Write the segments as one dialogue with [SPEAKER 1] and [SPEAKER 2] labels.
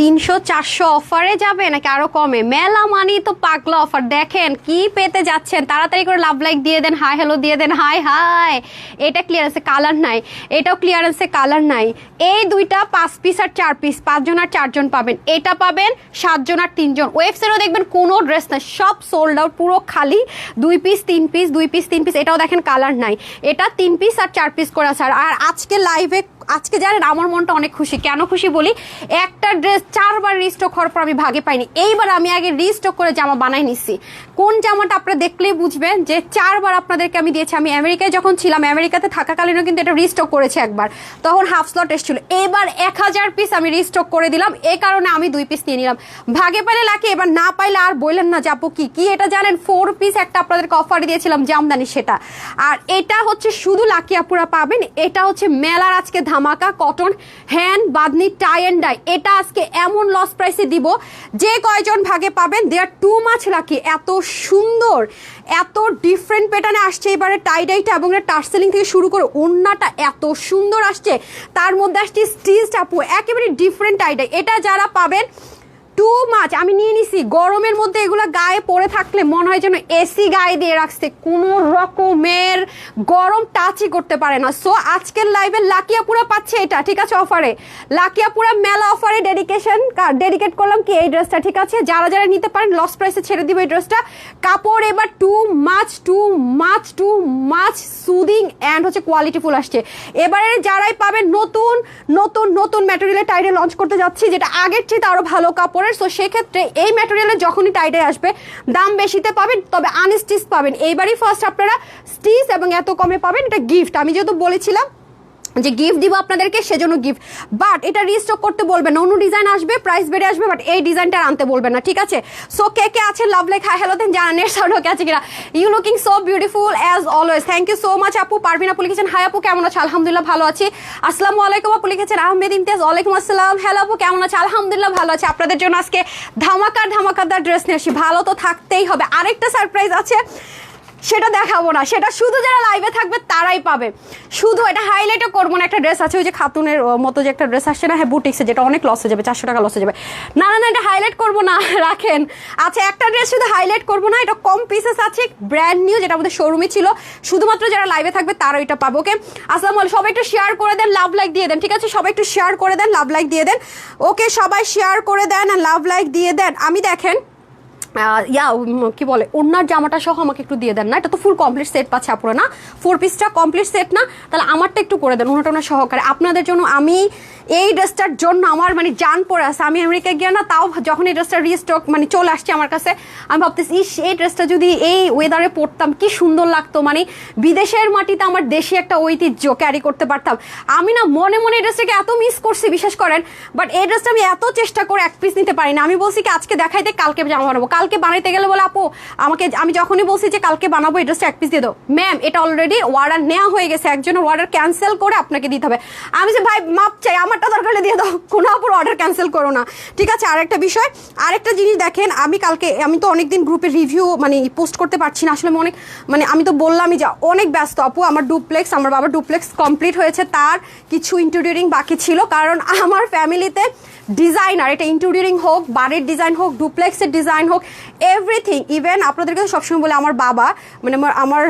[SPEAKER 1] 300-400 অফারে যাবে নাকি আরো কমে? মেলা মানি তো পাগলা অফার। দেখেন কি পেতে যাচ্ছেন, তাড়াতাড়ি করে লাভ লাইক দিয়ে দেন, হাই হ্যালো দিয়ে দেন। হাই হাই, এটা ক্লিয়ারেন্সে কালার নাই, এটাও ক্লিয়ারেন্সে কালার নাই। এই দুইটা 5 পিস আর 4 পিস, 5 জন আর 4 জন পাবেন। এটা পাবেন 7 জন আর 3 জন। ওয়েবসাইটও দেখবেন কোনো ড্রেস নাই, সব সোল্ড আউট, পুরো খালি। 2 পিস 3 পিস, 2 পিস 3 পিস, এটাও দেখেন কালার নাই। এটা 3 পিস আর 4 পিস করে আছে। আর আজকে লাইভে, আজকে জানেন আমার মনটা অনেক খুশি। কেন খুশি বলি, একটা ড্রেস 4 বার রিস্টক হওয়ার পর আমি ভাগে পাইনি। এইবার আমি আগে রিস্টক করে জামা বানাই নিচ্ছি। কোন জামাটা আপনারা দেখলেই বুঝবেন যে 4 বার আপনাদেরকে আমি দিয়েছি। আমি আমেরিকায় যখন ছিলাম, আমেরিকাতে থাকাকালীনও কিন্তু এটা রিস্টক করেছে একবার, তখন হাফ স্লট এসেছিল। এবার 1000 পিস আমি রিস্টক করে দিলাম, এই কারণে আমি 2 পিস নিয়ে নিলাম। ভাগে পাইলে লাকি, এবার না পাইলে আর বললেন না যাবো কি কি। এটা জানেন 4 পিস একটা আপনাদেরকে অফারে দিয়েছিলাম জামদানি, সেটা। আর এটা হচ্ছে শুধু লাকি আপুরা পাবেন। এটা হচ্ছে মেলার আজকে ধামাকা cotton hand bandhani tie and dye. এটা আজকে এমন লস প্রাইসে দিব, যে কয়জন ভাগে পাবেন দে আর টু মাচ লাকি। এত সুন্দর, এত ডিফারেন্ট প্যাটার্নে আসছে এবারে টাই ডাইটা, এবং টার্সেলিং থেকে শুরু করে ওড়নাটা এত সুন্দর আসছে। তার মধ্যে আসছে স্টিচ আপু, একেবারে ডিফারেন্ট টাই ডাই। এটা যারা পাবেন টু মাছ, আমি নিয়ে নিছি। গরমের মধ্যে এগুলো গায়ে পরে থাকলে মনে হয় যেন এসি গায়ে দিয়ে রাখছে, কোনো রকমের গরম টাচই করতে পারে না। সো আজকের লাইভে লাকিয়াপুরা পাচ্ছে এটা, ঠিক আছে, অফারে। লাকিয়াপুরা মেলা অফারে ডেডিকেট করলাম কি এই ড্রেসটা, ঠিক আছে। যারা যারা নিতে পারেন লস প্রাইসে ছেড়ে দিব এই ড্রেসটা। কাপড় এবার টু মাছ সুদিং অ্যান্ড হচ্ছে কোয়ালিটিফুল আসছে। এবারে যারাই পাবেন নতুন নতুন নতুন ম্যাটেরিয়ালের টাইডে লঞ্চ করতে যাচ্ছি, যেটা আগের চেয়ে আরো ভালো কাপড়ের। সো সেক্ষেত্রে এই ম্যাটেরিয়ালে যখনই টাইডে আসবে দাম বেশিতে পাবেন, তবে আনস্টিচ পাবেন। এইবারই ফার্স্ট আপনারা স্টিচ এবং এত কমে পাবেন। এটা গিফট, আমি যেহেতু বলেছিলাম যে গিফট দিব আপনাদেরকে, সেজন্য গিফট। বাট এটা রিস্টক করতে বলবেন না, অন্য ডিজাইন আসবে, প্রাইস বেড়ে আসবে, বাট এই ডিজাইনটা আনতে বলবেন না, ঠিক আছে। সো কে কে আছে লাভ লাইক হাই হ্যালো দেন, জানা নেট সাউন্ড ওকে আছে কিনা। You looking so beautiful as always, thank you so much আপু। পারভিন আপু লিখেছেন হাই আপু কেমন আছে, আলহামদুলিল্লাহ ভালো আছি। আসসালামু আলাইকুম আপু লিখেছেন। আহমেদ ইমতিয়াজ ওয়ালাইকুম আসসালাম। হ্যালো আপু কেমন আছে, আলহামদুলিল্লাহ ভালো আছে। আপনাদের জন্য আজকে ধামাকাদার ড্রেস নিয়ে আসি, ভালো তো থাকতেই হবে। আরেকটা সারপ্রাইজ আছে, সেটা দেখাবো না, সেটা শুধু যারা লাইভে থাকবে তারাই পাবে। শুধু এটা হাইলাইটও করবো না। একটা ড্রেস আছে ওই যে খাতুনের মতো যে একটা ড্রেস আসছে না, হ্যাঁ বুটিক্সে, যেটা অনেক লস হয়ে যাবে, 400 টাকা লস হয়ে যাবে। না না না, এটা হাইলাইট করবো না, রাখেন। আচ্ছা, একটা ড্রেস শুধু হাইলাইট করবো না, এটা কম পিসেস আছে, ব্র্যান্ড নিউ, যেটা আমাদের শোরুমে ছিল। শুধুমাত্র যারা লাইভে থাকবে তারা এটা পাবো, ওকে। আসসালামু আলাইকুম, সবাই একটু শেয়ার করে দেন, লাভ লাইক দিয়ে দেন, ঠিক আছে। সবাই একটু শেয়ার করে দেন, লাভ লাইক দিয়ে দেন, ওকে। সবাই শেয়ার করে দেন আর লাভ লাইক দিয়ে দেন। আমি দেখেন কি বলে, ওনার জামাটা সহ আমাকে একটু দিয়ে দেন না। এটা তো ফুল কমপ্লিট সেট পাচ্ছে আপুরা না, 4 পিসটা কমপ্লিট সেট না, তাহলে আমারটা একটু করে দেন ওনাটা ওনার সহকারে। আপনাদের জন্য আমি এই ড্রেসটার জন্য আমার মানে জান পড়ে আছে। আমি আমেরিকা গিয়ে না, তাও যখন এই ড্রেসটা রিস্টক মানে চলে আসছে আমার কাছে, আমি ভাবতেছি ইস, এই ড্রেসটা যদি এই ওয়েদারে পরতাম কি সুন্দর লাগতো। মানে বিদেশের মাটিতে আমার দেশে একটা ঐতিহ্য ক্যারি করতে পারতাম। আমি না মনে মনে এই ড্রেসটাকে এত মিস করছি, বিশ্বাস করেন। বাট এই ড্রেসটা আমি এত চেষ্টা করে 1 পিস নিতে পারি না। আমি বলছি কি আজকে দেখাইতে, কালকে জামা বানাবো। কালকে বানাইতে গেলে বলে আপু আমাকে, আমি যখনই বলছি যে কালকে বানাবো এই ড্রেসটা 1 পিস দিয়ে দাও, ম্যাম এটা অলরেডি অর্ডার নেওয়া হয়ে গেছে, একজনের অর্ডার ক্যান্সেল করে আপনাকে দিতে হবে। আমি যে ভাই মাপ চাই, আমারটা দরকার দিয়ে দাও, কোনো আপুর অর্ডার ক্যান্সেল করো না, ঠিক আছে। আরেকটা বিষয়, আরেকটা জিনিস দেখেন, আমি কালকে, আমি তো অনেকদিন গ্রুপে রিভিউ মানে পোস্ট করতে পারছি না আসলে, অনেক মানে আমি তো বললামই যে অনেক ব্যস্ত আপু। আমার ডুপ্লেক্স, আমার বাবার ডুপ্লেক্স কমপ্লিট হয়েছে, তার কিছু ইন্টেরিয়রিং বাকি ছিল, কারণ আমার ফ্যামিলিতে ডিজাইনার, এটা ইন্টেরিয়রিং হোক, বাড়ির ডিজাইন হোক, ডুপ্লেক্সের ডিজাইন হোক, এভরিথিং। ইভেন আপনাদেরকে সবসময় বলে আমার বাবা মানে আমার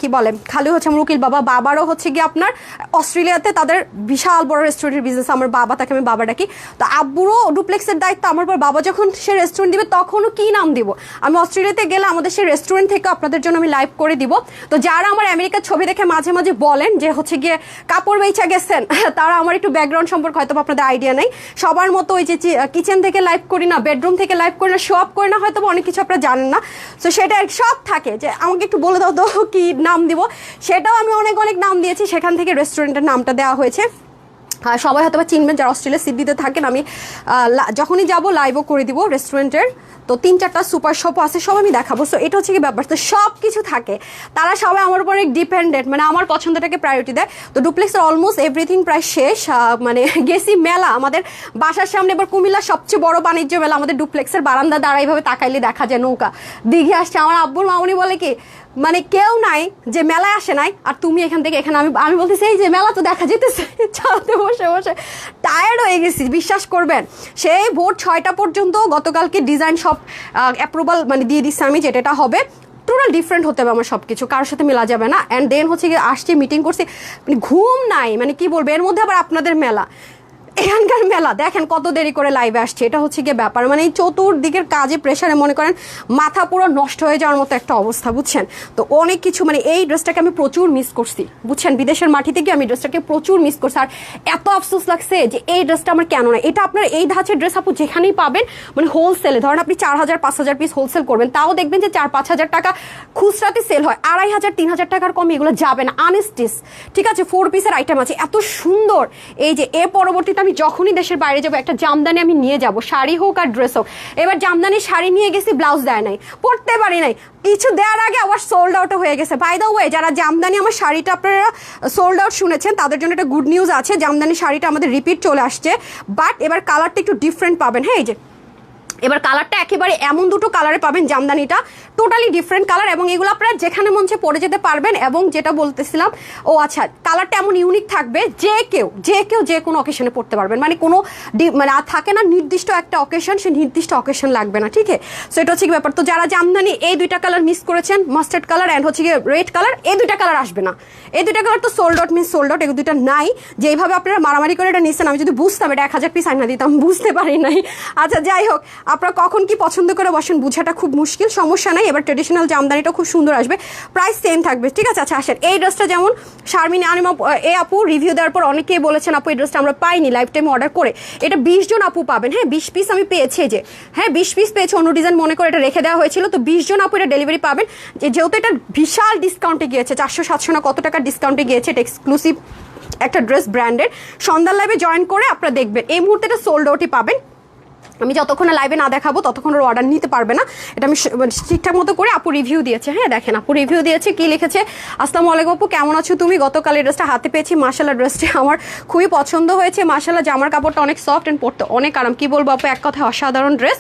[SPEAKER 1] কি বলে খালি হচ্ছে আমার উকিল বাবা, বাবারও হচ্ছে গিয়ে আপনার অস্ট্রেলিয়াতে তাদের বিশাল বড় রেস্টুরেন্টের বিজনেস। আমার বাবা, তাকে আমি বাবা ডাকি। তো আব্বুরও ডুপ্লেক্সের দায়িত্ব আমার পর। বাবা যখন সে রেস্টুরেন্ট দিবে তখনও কি নাম দিব, আমি অস্ট্রেলিয়াতে গেলে আমাদের সেই রেস্টুরেন্ট থেকে আপনাদের জন্য আমি লাইভ করে দিব। তো যারা আমার আমেরিকার ছবি দেখে মাঝে মাঝে বলেন যে হচ্ছে গিয়ে কাপড় বেচা গেছেন, তারা আমার একটু ব্যাকগ্রাউন্ড সম্পর্কে হয়তো আপনাদের আইডিয়া নেই। সবার মতো ওই যে কিচেন থেকে লাইভ করি না, বেডরুম থেকে লাইভ করি না, শো আপ করি না, হয়তো অনেক কিছু আপনারা জানেন না। তো সেটা সব থাকে যে আমাকে একটু বলে দাও তো কি নাম দিব, সেটাও আমি অনেক অনেক নাম দিয়েছি, সেখান থেকে রেস্টুরেন্টের নামটা দেওয়া হয়েছে। সবাই হয়তো চিনবেন যারা অস্ট্রেলিয়া সিডনিতে থাকেন। আমি যখনই যাব লাইভও করে দিব রেস্টুরেন্টের। তো 3-4টা সুপার শপও আছে, সব আমি দেখাবো। সো এটা হচ্ছে কি ব্যাপার, তো সব কিছু থাকে, তারা সবাই আমার উপরে ডিপেন্ডেন্ট, মানে আমার পছন্দটাকে প্রায়োরিটি দেয়। তো ডুপ্লেক্সের অলমোস্ট এভরিথিং প্রায় শেষ। মানে গেছি মেলা, আমাদের বাসার সামনে এবার কুমিল্লার সবচেয়ে বড় বাণিজ্য মেলা, আমাদের ডুপ্লেক্সের বারান্দা দ্বারা এইভাবে তাকাইলে দেখা যায় নৌকা দিঘে আসছে। আমার আব্বুর মামুনি বলে কি মানে কেউ নাই যে মেলায় আসে নাই আর তুমি এখান থেকে এখানে আমি বলতেছি এই যে মেলা তো দেখা যেতেছে ছাদে বসে বসে টায়ার্ড হয়ে গেছি বিশ্বাস করবেন সেই ভোর 6টা পর্যন্ত গতকালকে ডিজাইন সব অ্যাপ্রুভাল মানে দিয়ে দিচ্ছে আমি যেটা হবে টোটাল ডিফারেন্ট হতে হবে আমার সব কিছু কারোর সাথে মেলা যাবে না অ্যান্ড দেন হচ্ছে গিয়ে আসছি মিটিং করছি মানে ঘুম নাই মানে কি বলবো এর মধ্যে আবার আপনাদের মেলা এখানকার মেলা দেখেন কত দেরি করে লাইভে আসছে এটা হচ্ছে গিয়ে ব্যাপার মানে এই চতুর্দিকের কাজে প্রেশারে মনে করেন মাথা পুরো নষ্ট হয়ে যাওয়ার মতো একটা অবস্থা বুঝছেন তো অনেক কিছু মানে এই ড্রেসটাকে আমি প্রচুর মিস করছি বুঝছেন বিদেশের মাটিতে গিয়ে আমি ড্রেসটাকে প্রচুর মিস করছি আর এত আফসোস লাগছে যে এই ড্রেসটা আমার কেন না এটা আপনার এই ধাঁচের ড্রেস আপু যেখানেই পাবেন মানে হোলসেলে ধরেন আপনি 4,000-5,000 পিস হোলসেল করবেন তাও দেখবেন যে 4-5,000 টাকা খুচরাতে সেল হয় 2,500-3,000 টাকার কম এগুলো যাবে না আনস্টিচ ঠিক আছে 4 পিসের আইটেম আছে এত সুন্দর এই যে এর পরবর্তীতে আমি যখনই দেশের বাইরে যাবো একটা জামদানি আমি নিয়ে যাব শাড়ি হোক আর ড্রেস হোক এবার জামদানি শাড়ি নিয়ে গেছি ব্লাউজ দেয় নাই পরতে পারি নাই কিছু দেওয়ার আগে আবার সোল্ড আউট হয়ে গেছে বাই দ্য ওয়ে যারা জামদানি আমার শাড়িটা আপনারা সোল্ড আউট শুনেছেন তাদের জন্য একটা গুড নিউজ আছে জামদানি শাড়িটা আমাদের রিপিট চলে আসছে বাট এবার কালারটা একটু ডিফারেন্ট পাবেন হ্যাঁ এই যে এবার কালারটা একেবারে এমন দুটো কালারে পাবেন জামদানিটা টোটালি ডিফারেন্ট কালার এবং এগুলো আপনারা যেখানে মন চায় পরে যেতে পারবেন এবং যেটা বলতেছিলাম ও আচ্ছা কালারটা এমন ইউনিক থাকবে যে কেউ যে কোনো অকেশনে পড়তে পারবেন মানে কোনো মানে থাকে না নির্দিষ্ট একটা অকেশন সে নির্দিষ্ট অকেশন লাগবে না ঠিক আছে সো এটা হচ্ছে কি ব্যাপার তো যারা জামদানি এই দুইটা কালার মিস করেছেন মাস্টার্ড কালার অ্যান্ড হচ্ছে গিয়ে রেড কালার এই দুইটা কালার আসবে না এই দুইটা কালার তো sold out miss sold out এই দুইটা নাই যেইভাবে আপনারা মারামারি করে এটা নিচ্ছেন আমি যদি বুঝতাম এটা 1,000 পিস আইনা দিতাম বুঝতে পারি নাই আচ্ছা যাই হোক আপনারা কখন কি পছন্দ করে বসেন বুঝাটা খুব মুশকিল সমস্যা নাই এবার ট্রেডিশনাল জামদানিটা খুব সুন্দর আসবে প্রাইস সেম থাকবে ঠিক আছে আচ্ছা আসেন এই ড্রেসটা যেমন শারমিন আনিমা এই আপু রিভিউ দেওয়ার পর অনেকেই বলেছেন আপু এই ড্রেসটা আমরা পাইনি লাইফ টাইম অর্ডার করে এটা 20 জন আপু পাবেন হ্যাঁ 20 পিস আমি পেয়েছি যে হ্যাঁ 20 পিস পেয়েছি অন্য ডিজাইন মনে করে এটা রেখে দেওয়া হয়েছিল তো 20 জন আপু এটা ডেলিভারি পাবেন যেহেতু এটা বিশাল ডিসকাউন্টে গিয়েছে 400-700 না কত টাকার ডিসকাউন্টে গিয়েছে এটা এক্সক্লুসিভ একটা ড্রেস ব্র্যান্ডের সন্ধ্যার লাইভে জয়েন করে আপনারা দেখবেন এই মুহূর্তে এটা সোল্ড আউটই পাবেন আমি যতক্ষণ লাইভে না দেখাবো ততক্ষণ অর্ডার নিতে পারবে না এটা আমি ঠিকঠাক মতো করে আপু রিভিউ দিয়েছে হ্যাঁ দেখেন আপু রিভিউ দিয়েছে কি লিখেছে আসসালামু আলাইকুম আপু কেমন আছো তুমি গতকাল এই ড্রেসটা হাতে পেয়েছি মাশাআল্লাহ ড্রেসটা আমার খুবই পছন্দ হয়েছে মাশাআল্লাহ জামার কাপড়টা অনেক সফট এন্ড পরতে অনেক আরাম কি বলবো আপু এক কথায় অসাধারণ ড্রেস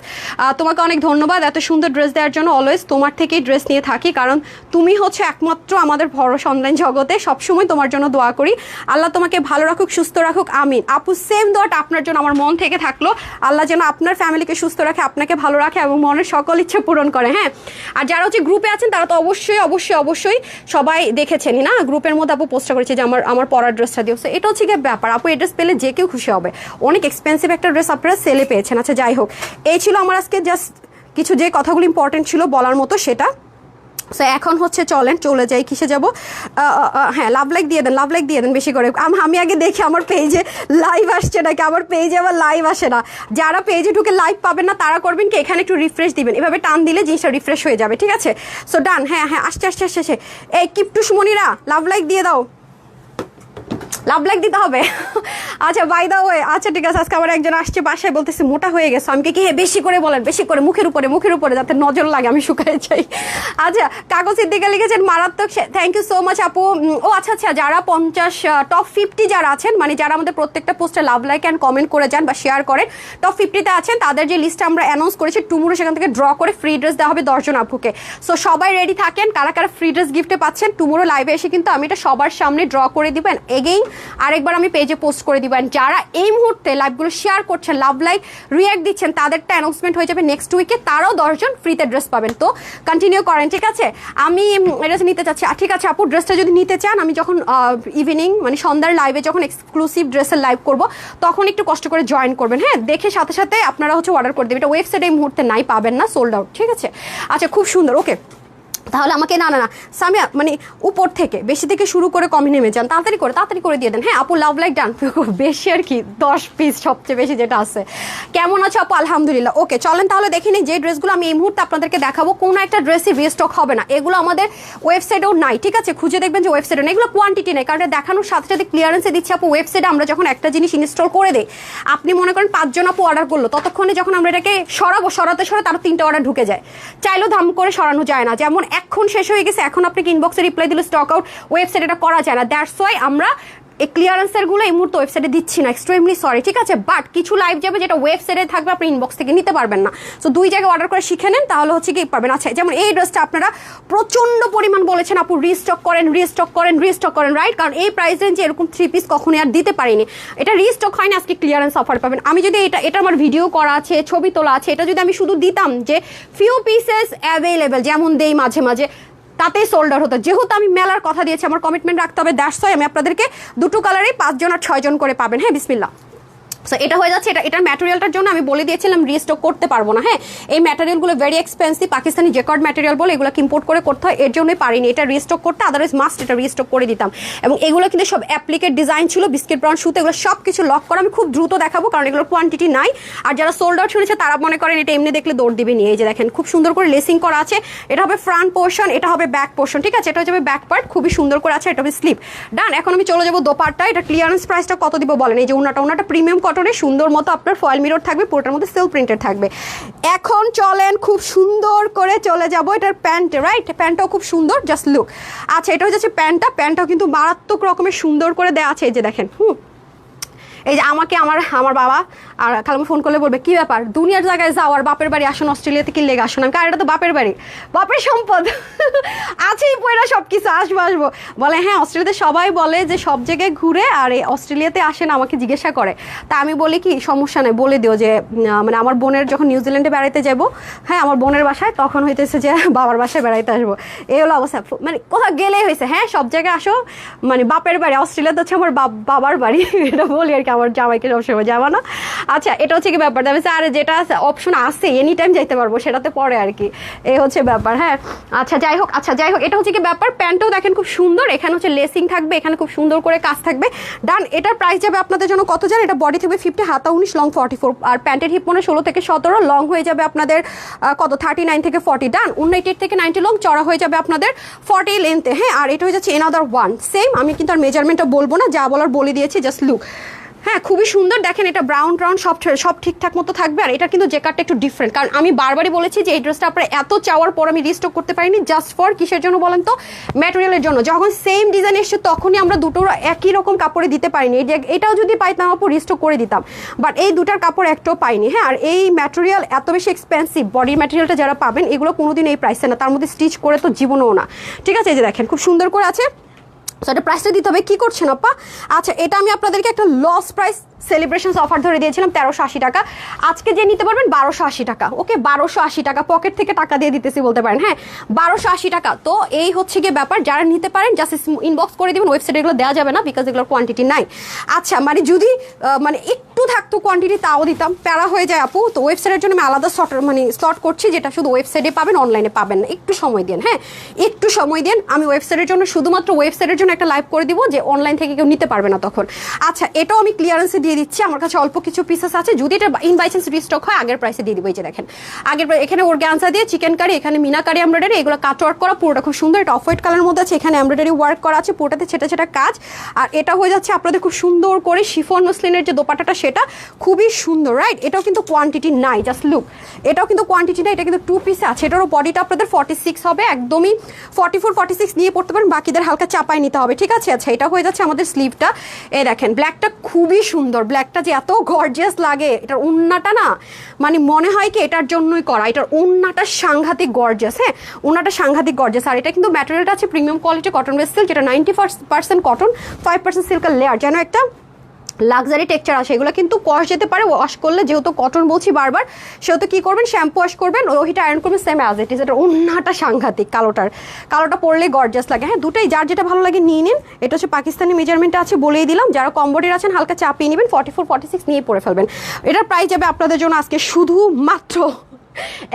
[SPEAKER 1] তোমাকে অনেক ধন্যবাদ এত সুন্দর ড্রেস দেওয়ার জন্য অলওয়েজ তোমার থেকেই ড্রেস নিয়ে থাকি কারণ তুমি হচ্ছে একমাত্র আমাদের ভরসা অনলাইন জগতে সবসময় তোমার জন্য দোয়া করি আল্লাহ তোমাকে ভালো রাখুক সুস্থ রাখুক আমিন আপু সেম দোয়াটা আপনার জন্য আমার মন থেকে থাকলো আল্লাহ যেন আপনার ফ্যামিলিকে সুস্থ রাখে আপনাকে ভালো রাখে এবং মনের সকল ইচ্ছা পূরণ করে হ্যাঁ আর যারা হচ্ছে গ্রুপে আছেন তারা তো অবশ্যই সবাই দেখেছেনই না গ্রুপের মধ্যে আপু পোস্ট করেছে যে আমার পরার ড্রেসটা দিয়েছে এটা হচ্ছে গিয়ে ব্যাপার আপু এই ড্রেস পেলে যে কেউ খুশি হবে অনেক এক্সপেন্সিভ একটা ড্রেস আপনারা সেলে পেয়েছেন আচ্ছা যাই হোক এই ছিল আমার আজকে জাস্ট কিছু যে কথাগুলো ইম্পর্টেন্ট ছিল বলার মতো সেটা সো এখন হচ্ছে চলে যাই কিসে যাব হ্যাঁ লাভ লাইক দিয়ে দেন বেশি করে আমি আগে দেখি আমার পেজে লাইভ আসছে নাকি আমার পেজে আবার লাইভ আসে না যারা পেজে ঢুকে লাইভ পাবেন না তারা করবেন কি এখানে একটু রিফ্রেশ দিবেন এভাবে টান দিলে জিনিসটা রিফ্রেশ হয়ে যাবে ঠিক আছে সো ডান হ্যাঁ আসছে এই কিপটুসমণিরা লাভ লাইক দিয়ে দাও লাভ লাইক দিতে হবে আচ্ছা বাই দা ওয়ে আচ্ছা ঠিক আছে আজকে আমার একজন আসছে বাসায় বলতেছে মোটা হয়ে গেছে আমি কি বেশি করে বলেন বেশি করে মুখের উপরে যাতে নজর লাগে আমি শুকায় যাই আচ্ছা কাগজের দিকে লিখেছেন মারাত্মক থ্যাংক ইউ সো মাচ আপু ও আচ্ছা যারা 50 টপ 50 যারা আছেন মানে যারা আমাদের প্রত্যেকটা পোস্টে লাভ লাইক অ্যান্ড কমেন্ট করে যান বা শেয়ার করেন টপ 50-তে আছেন তাদের যে লিস্টটা আমরা অ্যানাউন্স করেছি টুমুরো সেখান থেকে ড্র করে ফ্রি ড্রেস দেওয়া হবে 10 জন আপুকে সো সবাই রেডি থাকেন কারা ফ্রি ড্রেস গিফটে পাচ্ছেন টুমুরো লাইভে এসে কিন্তু আমি এটা সবার সামনে ড্র করে দিবেন এগেইন আরেকবার আমি পেজে পোস্ট করে দিবেন যারা এই মুহূর্তে লাইভগুলো শেয়ার করছেন লাভ লাইক রিঅ্যাক্ট দিচ্ছেন তাদেরটা অ্যানাউন্সমেন্ট হয়ে যাবে নেক্সট উইকে তারাও 10 জন ফ্রিতে ড্রেস পাবেন তো কন্টিনিউ করেন ঠিক আছে আমি এটা নিতে চাচ্ছি ঠিক আছে আপু ড্রেসটা যদি নিতে চান আমি যখন ইভিনিং মানে সন্ধ্যার লাইভে যখন এক্সক্লুসিভ ড্রেসের লাইভ করব তখন একটু কষ্ট করে জয়েন করবেন হ্যাঁ দেখে সাথে সাথে আপনারা হচ্ছে অর্ডার করে দেবেন এটা ওয়েবসাইটে এই মুহূর্তে নাই পাবেন না সোল্ড আউট ঠিক আছে আচ্ছা খুব সুন্দর ওকে তাহলে আমাকে না সামিয়া মানে উপর থেকে বেশি থেকে শুরু করে কমে নেমে যান তাড়াতাড়ি করে দিয়ে দেন হ্যাঁ আপু লাভ লাইক ডান বেশি আর কি 10 পিস সবচেয়ে বেশি যেটা আছে কেমন আছে আপু আলহামদুলিল্লাহ ওকে চলেন তাহলে দেখে নিই যে ড্রেসগুলো আমি এই মুহূর্তে আপনাদেরকে দেখাবো কোনো একটা ড্রেসই রিস্টক হবে না এগুলো আমাদের ওয়েবসাইটেও নাই ঠিক আছে খুঁজে দেখবেন যে ওয়েবসাইটে নেই এগুলো কোয়ান্টিটি নেই কারণ দেখানোর সাথে সাথে ক্লিয়ারেন্সে দিচ্ছি আপু ওয়েবসাইটে আমরা যখন একটা জিনিস ইনস্টল করে দেই আপনি মনে করেন 5 জন আপু অর্ডার করলো ততক্ষণে যখন আমরা এটাকে সরাতে তারা 3টা অর্ডার ঢুকে যায় চাইলেও ধাম করে সরানো যায় না যেমন এখন শেষ হয়ে গেছে এখন আপনাকে ইনবক্সে রিপ্লাই দিলে স্টক আউট ওয়েবসাইট এটা করা যায় না দ্যাটস ওয়াই আমরা এই ক্লিয়ারেন্সের গুলো এই মুহূর্তে ওয়েবসাইটে দিচ্ছি না, এক্সট্রিমলি সরি, ঠিক আছে। বাট কিছু লাইভ যাবে যেটা ওয়েবসাইটে থাকবে, আপনি ইনবক্স থেকে নিতে পারবেন না। সো 2 জায়গায় অর্ডার করে শিখে নেন, তাহলে হচ্ছে কি পারবেন। আচ্ছা, যেমন এই ড্রেসটা আপনারা প্রচন্ড পরিমাণ বলেছেন আপু রিস্টক করেন রিস্টক করেন রিস্টক করেন, রাইট? কারণ এই প্রাইস রেঞ্জে এরকম 3 পিস কখনোই আর দিতে পারিনি। এটা রিস্টক হয়নি, আজকে ক্লিয়ারেন্স অফার পাবেন। আমি যদি এটা আমার ভিডিও করা আছে, ছবি তোলা আছে, এটা যদি আমি শুধু দিতাম যে ফিউ পিসেস অ্যাভেলেবেল যেমন দেই মাঝে মাঝে, তাতেই সোল্ড আউট হতো। যেহেতু আমি মেলার কথা দিয়েছি, আমার কমিটমেন্ট রাখতে হবে, দ্যাটস ওয়াই আমি আপনাদেরকে 2 কালারেই 5 জন আর 6 জন করে পাবেন। হ্যাঁ, বিসমিল্লাহ। সো এটা হয়ে যাচ্ছে। এটার ম্যাটেরিয়ালটার জন্য আমি বলে দিয়েছিলাম রিস্টক করতে পারবো না। হ্যাঁ, এই ম্যাটেরিয়ালগুলো very expensive, Pakistani jacquard material বলে এগুলোকে ইম্পোর্ট করে করতে হয়, এর জন্যই পারিনি এটা রিস্টক করতে, আদারওয়াইজ মাস্ট এটা রিস্টক করে দিতাম। এবং এগুলো কিন্তু সব অ্যাপ্লিকেট ডিজাইন ছিল, বিস্কিট ব্রাউন সুতো, এগুলো সব কিছু লক করা। আমি খুব দ্রুত দেখাবো কারণ এগুলোর কোয়ান্টিটি নাই। আর যারা সোল্ড আউট শুনেছে তারা মনে করেন এটা এমনি দেখলে দৌড় দিবে নিয়ে। এই যে দেখেন খুব সুন্দর করে লেসিং করা আছে। এটা হবে ফ্রন্ট পোর্শন, এটা হবে ব্যাক পোর্শন, ঠিক আছে? এটা হচ্ছে ব্যাক পার্ট, খুবই সুন্দর করে আছে। এটা হবে স্লিপ। ডান। এখন আমি চলে যাবো দোপাট্টা। এটা ক্লিয়ারেন্স প্রাইসটা কত দিব বলেন? এই যে ওনাটা প্রিমিয়াম কটনের সুন্দর মতো আপনার ফয়েল মিরর থাকবে, পুরোটার মধ্যে সেলফ প্রিন্টেড থাকবে। এখন চলেন খুব সুন্দর করে চলে যাব এটার প্যান্ট, রাইট? প্যান্টটাও খুব সুন্দর, জাস্ট লুক। আচ্ছা, এটা হচ্ছে প্যান্টটাও কিন্তু মারাত্মক রকমের সুন্দর করে দেওয়া আছে। এই যে দেখেন, এই যে আমাকে আমার বাবা আর খালামু ফোন করলে বলবে কি ব্যাপার, দুনিয়ার জায়গায় যাও আর বাপের বাড়ি আসুন, অস্ট্রেলিয়াতে কি লেগে আসুন? আমি এটা তো বাপের বাড়ি, বাপের সম্পদ আছেই পয়লা সব কিছু, আসবো। বলে হ্যাঁ, অস্ট্রেলিয়াতে সবাই বলে যে সব জায়গায় ঘুরে আর এই অস্ট্রেলিয়াতে আসেন, আমাকে জিজ্ঞাসা করে। তা আমি বলি কি সমস্যা নেই, বলে দিও যে মানে আমার বোনের যখন নিউজিল্যান্ডে বেড়াইতে যাবো, হ্যাঁ আমার বোনের বাসায়, তখন হইতেছে যে বাবার বাসায় বেড়াইতে আসবো। এই হলো অবস্থা, মানে কোথাও গেলেই হয়েছে। হ্যাঁ, সব জায়গায় আসো, মানে বাপের বাড়ি অস্ট্রেলিয়াতে হচ্ছে আমার বাবার বাড়ি, এটা বলি আর কি, আমার জামাইকে সবসময় যাবো না। আচ্ছা, এটা হচ্ছে কি ব্যাপার, তবে আর যেটা অপশন আছে এনি টাইম যাইতে পারবো, সেটাতে পরে আর কি, এই হচ্ছে ব্যাপার। হ্যাঁ, আচ্ছা যাই হোক, এটা হচ্ছে কি ব্যাপার। প্যান্টও দেখেন খুব সুন্দর, এখানে হচ্ছে লেসিং থাকবে, এখানে খুব সুন্দর করে কাজ থাকবে। ডান। এটার প্রাইস যাবে আপনাদের জন্য কত জানেন? এটা বডি থাকবে 50, হাতা 19, লং 44, আর প্যান্টের হিপ মনে 16 থেকে 17, লং হয়ে যাবে আপনাদের কত 39 থেকে 40। ডান। 89 থেকে 90 লং, চড়া হয়ে যাবে আপনাদের 40 লেন্থে। হ্যাঁ, আর এটা হয়ে যাচ্ছে এনাদার ওয়ান সেম। আমি কিন্তু আর মেজারমেন্টটা বলবো না, যা বলার বলে দিয়েছি, জাস্ট লুক। হ্যাঁ, খুবই সুন্দর। দেখেন এটা ব্রাউন সব ঠিকঠাক মতো থাকবে। আর এটা কিন্তু জেকারটা একটু ডিফারেন্ট, কারণ আমি বারবারই বলেছি যে এই ড্রেসটা আপনারা এত চাওয়ার পর আমি রিস্টক করতে পারিনি, জাস্ট ফর কিসের জন্য বলেন তো? ম্যাটেরিয়ালের জন্য। যখন সেম ডিজাইন এসছে তখনই আমরা দুটো একই রকম কাপড়ে দিতে পারিনি। এটাও যদি পাইতাম আপু রিস্টক করে দিতাম, বাট এই দুটার কাপড় একটাও পাইনি। হ্যাঁ, আর এই ম্যাটেরিয়াল এত বেশি এক্সপেন্সিভ, বডির ম্যাটেরিয়ালটা যারা পাবেন এগুলো কোনোদিন এই প্রাইসে না, তার মধ্যে স্টিচ করে তো জীবনও না, ঠিক আছে? এই যে দেখেন খুব সুন্দর করে আছে। সো এটা প্রাইসটা দিতে হবে, কি করছেন আপা? আচ্ছা, এটা আমি আপনাদেরকে একটা লস প্রাইস সেলিব্রেশন অফার ধরে দিয়েছিলাম 1380 টাকা। আজকে যে নিতে পারবেন 1280 টাকা। ওকে, 1280 টাকা পকেট থেকে টাকা দিয়ে দিতেছি বলতে পারেন। হ্যাঁ, 1280 টাকা। তো এই হচ্ছে গিয়ে ব্যাপার, যারা নিতে পারেন জাস্ট ইনবক্স করে দিবেন। ওয়েবসাইটে এগুলো দেওয়া যাবে না, বিকজ এগুলোর কোয়ান্টিটি নাই। আচ্ছা, মানে যদি মানে একটু থাকতো কোয়ান্টিটি তাও দিতাম, প্যারা হয়ে যায় আপু। তো ওয়েবসাইটের জন্য আমি আলাদা স্লট করছি, যেটা শুধু ওয়েবসাইটে পাবেন, অনলাইনে পাবেন না। একটু সময় দিন, হ্যাঁ একটু সময় দিন। আমি ওয়েবসাইটের জন্য শুধুমাত্র ওয়েবসাইটের জন্য একটা লাইভ করে দিব, যে অনলাইন থেকে কেউ নিতে পারবে না তখন। আচ্ছা, এটাও আমি ক্লিয়ারেন্সে দিয়ে দিচ্ছি, আমার কাছে অল্প কিছু পিসেস আছে। যদি এটা ইন বাই চান্স রিস্টক হয় আগের প্রাইসে দিয়ে দিব। এই যে দেখেন এখানে অর্গানজা দিয়ে চিকেন কারি, এখানে মিনা কারি এমব্রয়ডারি, এগুলো কাট ওয়ার্ক করা, পুরোটা খুব সুন্দর। এটা অফ হোয়াইট কালারের মধ্যে আছে, এখানে এমব্রয়ডারি ওয়ার্ক করা আছে, পুরোটাতে ছেটা কাজ। আর এটা হয়ে যাচ্ছে আপনাদের খুব সুন্দর করে শিফন মসলিনের যে দোপাট্টাটা, সেটা খুবই সুন্দর, রাইট? এটাও কিন্তু কোয়ান্টিটি নাই, জাস্ট লুক। এটাও কিন্তু কোয়ান্টিটি নাই, এটা কিন্তু 2 পিসে আছে। এটারও বডিটা আপনাদের 46 হবে, একদমই 44, 46 নিয়ে পড়তে পারেন, বাকিদের হালকা চাপাই নিতে হবে, ঠিক আছে? আচ্ছা, এটা হয়ে যাচ্ছে আমাদের স্লিভটা। এই দেখেন ব্ল্যাকটা খুবই সুন্দর, ব্ল্যাকটা যে এত গর্জিয়াস লাগে। এটার ওন্নাটা না, মানে মনে হয় কি এটার জন্যই করা। এটার ওন্নাটা সাংঘাতিক গর্জিয়াস। হ্যাঁ, ওন্নাটা সাংঘাতিক গর্জিয়াস। আর এটা কিন্তু ম্যাটেরিয়ালটা আছে premium quality cotton base silk, যেটা 90% কটন, 5% সিল্কের লেয়ার, যেন একটা লাক্সারি টেক্সচার আসে। এগুলো কিন্তু কষ যেতে পারে ওয়াশ করলে, যেহেতু কটন বলছি বারবার, সেহেতু কি করবেন, শ্যাম্পু ওয়াশ করবেন, ওইটা আয়রন করবেন, সেম অ্যাজ ইট ইজ। এটা ওন্নাটা সাংঘাতিক, কালোটা পরলে গর্জাস লাগে। হ্যাঁ, দুটোই যার যেটা ভালো লাগে নিয়ে নিন। এটা হচ্ছে পাকিস্তানি মেজারমেন্টটা আছে, বলেই দিলাম। যারা কম্বোডির আছেন হালকা চাপিয়ে নেবেন, 44, 46 নিয়ে পরে ফেলবেন। এটার প্রাইস যাবে আপনাদের জন্য আজকে শুধুমাত্র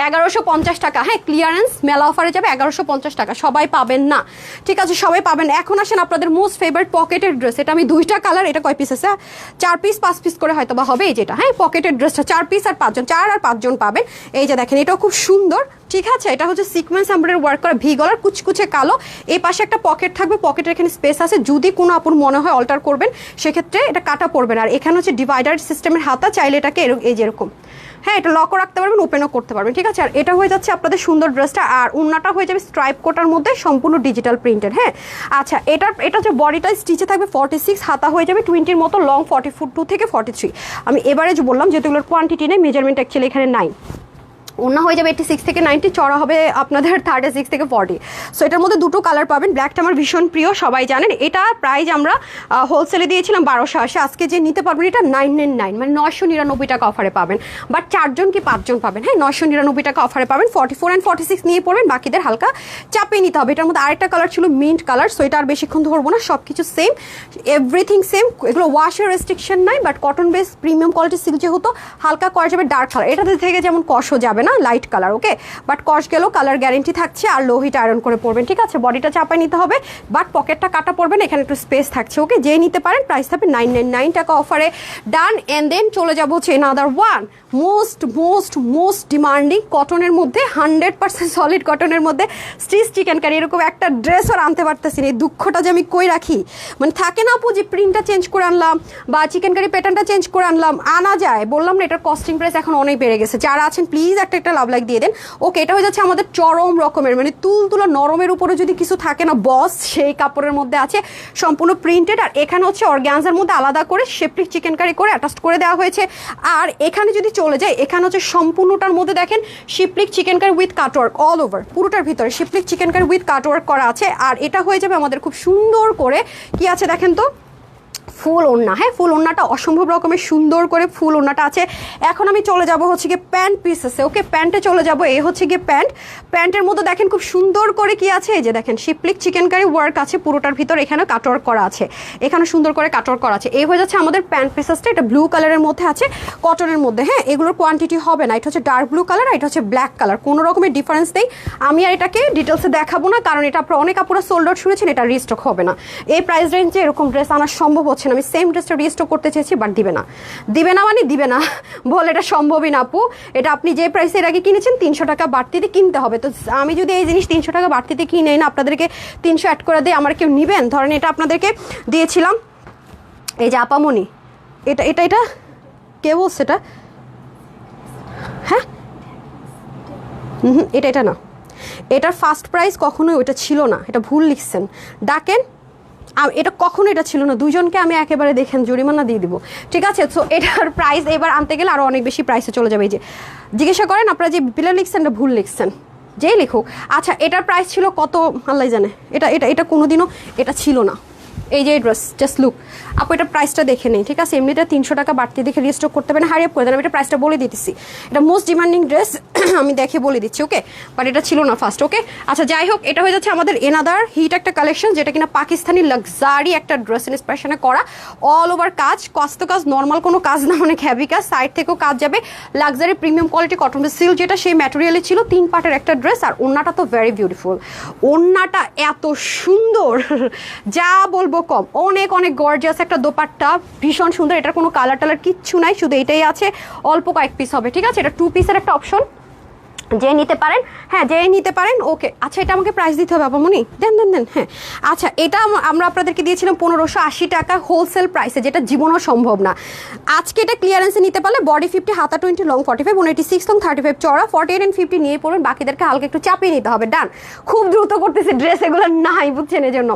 [SPEAKER 1] 1150 টাকা। হ্যাঁ, ক্লিয়ারেন্স মেলা অফারে যাবে 1150 টাকা। সবাই পাবেন না, ঠিক আছে? সবাই পাবেন। এখন আসেন আপনাদের মোস্ট ফেভারিট পকেটের ড্রেস। এটা আমি 2টা কালার, এটা কয় পিস আছে? 4 পিস 5 পিস করে হয়তো বা হবে। এই যেটা, হ্যাঁ পকেটের ড্রেসটা 4 পিস আর 5 জন, 4 আর 5 জন পাবেন। এই যে দেখেন, এটাও খুব সুন্দর, ঠিক আছে? এটা হচ্ছে সিকোয়েন্স এমব্রয়ডারি ওয়ার্ক করা, ভি গলার, কুচকুচে কালো। এই পাশে একটা পকেট থাকবে, পকেটের এখানে স্পেস আছে। যদি কোনো আপুর মনে হয় অল্টার করবেন, সেক্ষেত্রে এটা কাটা পড়বে না। আর এখানে হচ্ছে ডিভাইডার সিস্টেমের হাতা, চাইলে এটাকে এই যে এরকম হ্যাঁ, এটা লকও রাখতে পারবেন, ওপেনও করতে পারবেন, ঠিক আছে। আর এটা হয়ে যাচ্ছে আপনাদের সুন্দর ড্রেসটা, আর ওড়নাটা হয়ে যাবে স্ট্রাইপ কোটার মধ্যে সম্পূর্ণ ডিজিটাল প্রিন্টেড। হ্যাঁ, আচ্ছা এটা হচ্ছে বডিটা স্টিচে থাকবে 46, হাতা হয়ে যাবে 20-র মতো লং, 42 থেকে 43। আমি এবারে যে বললাম যেহেতু এগুলোর কোয়ান্টিটি নেই, মেজারমেন্ট অ্যাকচুয়ালি এখানে নাই। ওড়না হয়ে যাবে 86 থেকে 90, চড়া হবে আপনাদের 36 থেকে 40। সো এটার মধ্যে দুটো কালার পাবেন। ব্ল্যাকটা আমার ভীষণ প্রিয়, সবাই জানেন। এটা প্রাইস আমরা হোলসেলে দিয়েছিলাম 1280, আজকে যে নিতে পারবেন এটা 999, মানে 999 টাকা অফারে পাবেন। বাট 4জন কি 5জন পাবেন, হ্যাঁ 999 টাকা অফারে পাবেন। 44 and 46 নিয়ে পড়বেন, বাকিদের হালকা চাপিয়ে নিতে হবে। এটার মধ্যে আরেকটা কালার ছিল মিন্ট কালার, সো এটা আর বেশিক্ষণ ধরবো না, সব কিছু সেম, এভরিথিং সেম। এগুলো ওয়াশের রেস্ট্রিকশন নাই, but cotton base premium quality silk যেহেতু হালকা করা যাবে ডার্ক কালার, এটাতে থেকে যেমন কষও যাবে না, লাইট কালার, ওকে। বাট কস গেলেও কালার গ্যারেন্টি থাকছে, আর লো হিট আয়রন করে পড়বেন, ঠিক আছে। বডিটা চাপায় নিতে হবে, বাট পকেটটা কাটা পড়বেন, এখানে একটু স্পেস থাকছে, ওকে। যেই নিতে পারেন, প্রাইস থাকবে 999 টাকা অফারে, ডান। এন্ড দেন চলে যাবো হচ্ছে এনাদার ওয়ান মোস্ট ডিমান্ডিং কটনের মধ্যে, 100% সলিড কটনের মধ্যে স্টিচ চিকেন কারি। এরকম একটা ড্রেস আর আনতে পারতেছি না, এই দুঃখটা যে আমি কই রাখি। মানে থাকে না আপু যে প্রিন্টটা চেঞ্জ করে আনলাম বা চিকেন কারি প্যাটার্নটা চেঞ্জ করে আনলাম, আনা যায়, বললাম না এটার কস্টিং প্রাইস এখন অনেক বেড়ে গেছে। যারা আছেন প্লিজ একটা লাভ লাইক দিয়ে দেন, ওকে। এটা হয়ে যাচ্ছে আমাদের চরম রকমের, মানে তুলতুলা নরমের উপরে যদি কিছু থাকে না বস, সেই কাপড়ের মধ্যে আছে, সম্পূর্ণ প্রিন্টেড। আর এখানে হচ্ছে অর্গ্যানজার মধ্যে আলাদা করে শেপ্রিক চিকেন কারি করে অ্যাটাচ করে দেওয়া হয়েছে। আর এখানে যদি চলে যায়, এখানে হচ্ছে সম্পূর্ণটার মধ্যে দেখেন শিপ্লিক chikankari with cutwork all over, পুরোটার ভিতরে শিপ্লিক চিকেন কারি উইথ কাটওয়ার্ক করা আছে। আর এটা হয়ে যাবে আমাদের খুব সুন্দর করে, কি আছে দেখেন তো, ফুল ওড়না। হ্যাঁ, ফুল ওড়নাটা অসম্ভব রকমের সুন্দর করে ফুল ওড়নাটা আছে। এখন আমি চলে যাব হচ্ছে গিয়ে প্যান্ট পিসেসে, ওকে। প্যান্টে চলে যাব, এই হচ্ছে গিয়ে প্যান্টের মধ্যে দেখেন খুব সুন্দর করে কি আছে, এই যে দেখেন শিপ্লিক চিকেন কারি ওয়ার্ক আছে পুরোটার ভিতর, এখানে কাটওয়ার্ক করা আছে, এখানে সুন্দর করে কাটওয়ার্ক করা আছে। এই হয়ে যাচ্ছে আমাদের প্যান্ট পিসেসটা, এটা ব্লু কালারের মধ্যে আছে, কটনের মধ্যে। হ্যাঁ, এগুলোর কোয়ান্টিটি হবে না, এটা হচ্ছে ডার্ক ব্লু কালার, আর এটা হচ্ছে ব্ল্যাক কালার, কোনো রকমের ডিফারেন্স নেই। আমি আর এটাকে ডিটেলসে দেখাবো না, কারণ এটা আপনারা অনেক আপুরা সোল্ড আউট শুনেছেন, এটা রিস্টক হবে না। এই প্রাইস রেঞ্জে এরকম ড্রেস আনা সম্ভব হচ্ছে না। আমি সেম ড্রেসটা রিস্টক করতে চেয়েছি, বাট দিবে না মানে দিবে না, বল এটা সম্ভবই না আপু। এটা আপনি যে প্রাইসের আগে কিনেছেন 300 টাকা বাড়তিতে কিনতে হবে। তো আমি যদি এই জিনিস 300 টাকা বাড়তিতে কিনে না আপনাদেরকে 300 অ্যাড করে দিই, আমার কেউ নিবেন? ধরেন এটা আপনাদেরকে দিয়েছিলাম, এই যে আপামনি, এটা এটা এটা কে বলছে এটা? হ্যাঁ, এটা না, এটার ফার্স্ট প্রাইস কখনোই ওইটা ছিল না, এটা ভুল লিখছেন, ডাকেন। এটা কখনো এটা ছিল না, দুজনকে আমি একেবারে দেখেন জরিমানা দিয়ে দিব, ঠিক আছে। সো এটার প্রাইস এবার আনতে গেলে আরও অনেক বেশি প্রাইসে চলে যাবে। এই যে জিজ্ঞাসা করেন আপনারা যে বিলে লিখছেন এটা ভুল লিখছেন, যেই লিখুক। আচ্ছা, এটার প্রাইস ছিল কত আল্লাহ জানে, এটা এটা এটা কোনোদিনও এটা ছিল না। এই যে ড্রেস, জাস্ট লুক আপু, এটা প্রাইসটা দেখে নেই, ঠিক আছে। এমনিতে 300 টাকা বাড়তি দেখে রিস্টক করতে পারেন, হারিয়ে করে দেন। আমি এটা প্রাইসটা বলে দিতেছি, এটা মোস্ট ডিমান্ডিং ড্রেস, আমি দেখে বলে দিচ্ছি, ওকে। বাট এটা ছিল না ফার্স্ট, ওকে। আচ্ছা, যাই হোক, এটা হয়ে যাচ্ছে আমাদের এনাদার হিট একটা কালেকশন, যেটা কিনা পাকিস্তানি লাক্সারি একটা ড্রেস ইন্সপিরেশনে করা, অল ওভার কাজ, কাজ নর্মাল কোনো কাজ না, অনেক হ্যাভি কাজ, সাইড থেকেও কাজ যাবে, luxury premium quality cotton silk, যেটা সেই ম্যাটেরিয়ালে ছিল। 3 পার্টের একটা ড্রেস, আর ওড়নাটা তো ভেরি বিউটিফুল, ওড়নাটা এত সুন্দর যা বলবো কম, অনেক অনেক গর্জিয়াস একটা দোপাট্টা, ভীষণ সুন্দর। এটার কোনো কালার টালার কিচ্ছু নাই, শুধু এটাই আছে, অল্প কয়েক পিস হবে, ঠিক আছে। এটা 2 পিসের একটা অপশন, যে নিতে পারেন, হ্যাঁ যে নিতে পারেন, ওকে। আচ্ছা, এটা আমাকে প্রাইস দিতে হবে আপামনি, দেন। হ্যাঁ, আচ্ছা, এটা আমরা আপনাদেরকে দিয়েছিলাম 1580 টাকা হোলসেল প্রাইসে, যেটা জীবনও সম্ভব না। আজকে এটা ক্লিয়ারেন্সে নিতে পারলে বডি 50, হাতা 20, লং 45, 186 লং 35 চড়া, 48 and 50 নিয়ে পড়বেন, বাকিদেরকে হালকা একটু চাপিয়ে নিতে হবে, ডান। খুব দ্রুত করতেছে, ড্রেস এগুলো নাই বুঝছেন, এর জন্য।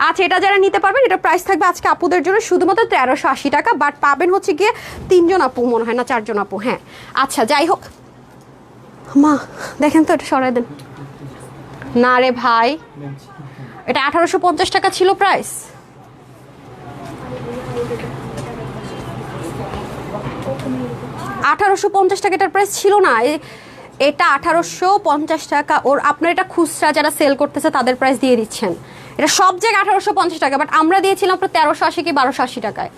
[SPEAKER 1] আচ্ছা, এটা যারা নিতে পারবেন, এটা প্রাইস থাকবে আজকে আপুদের জন্য শুধুমাত্র 1380 টাকা, বাট পাবেন হচ্ছে গিয়ে 3 জন আপু, মনে হয় না 4 জন আপু, হ্যাঁ। আচ্ছা, যাই হোক, মা দেখেন তো, এটা সরাই দেন না রে ভাই, এটা 1850 টাকা ছিল প্রাইস। 1850 টাকা এটার প্রাইস ছিল না, এটা 1850 টাকা। ওর আপনার এটা খুচরা যারা সেল করতেছে তাদের প্রাইস দিয়ে দিচ্ছেন, এটা সব জায়গায় 1850 টাকা, বাট আমরা দিয়েছিলাম আপনার 1380 কি 1280 টাকায়।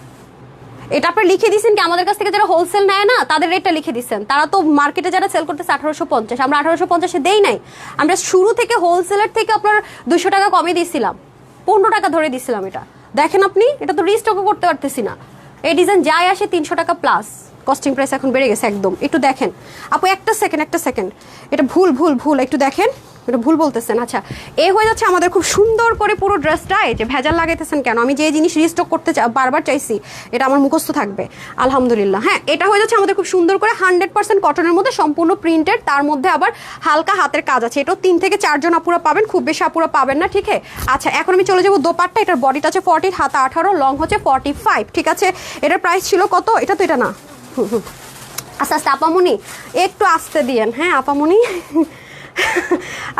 [SPEAKER 1] এটা আপনি লিখে দিচ্ছেন কি আমাদের কাছ থেকে যারা হোলসেল নেয় না তাদের রেটটা লিখে দিচ্ছেন, তারা তো মার্কেটে যারা সেল করতেছে 1850, আমরা 1850-এ দেই নাই, আমরা শুরু থেকে হোলসেলের থেকে আপনার 200 টাকা কমে দিয়েছিলাম, 15 টাকা ধরে দিয়েছিলাম। এটা দেখেন আপনি, এটা তো রিস্টকও করতে পারতেছি না, এই ডিজাইন যাই আসে 300 টাকা প্লাস কস্টিং প্রাইস এখন বেড়ে গেছে একদম। একটু দেখেন আপু, একটা সেকেন্ড, এটা ভুল একটু দেখেন, এটা ভুল বলতেছেন। আচ্ছা, এই হয়ে যাচ্ছে আমাদের খুব সুন্দর করে পুরো ড্রেসটা। এই যে ভেজাল লাগাইতেছেন কেন? আমি যে জিনিস রিস্টক করতে বারবার চাইছি এটা আমার মুখস্থ থাকবে আলহামদুলিল্লাহ। হ্যাঁ, এটা হয়ে যাচ্ছে আমাদের খুব সুন্দর করে 100% কটনের মধ্যে সম্পূর্ণ প্রিন্টেড, তার মধ্যে আবার হালকা হাতের কাজ আছে। এটাও 3 থেকে 4 জন আপুরা পাবেন, খুব বেশি আপুরা পাবেন না, ঠিক আছে? আচ্ছা, এখন আমি চলে যাবো দোপাট্টা। এটার বডিটা আছে 40, হাতা 18, লং হচ্ছে 45, ঠিক আছে? এটার প্রাইস ছিল কত? এটা তো এটা না, আস্তে আস্তে আপামনি একটু আসতে দিয়েন, হ্যাঁ আপামনি।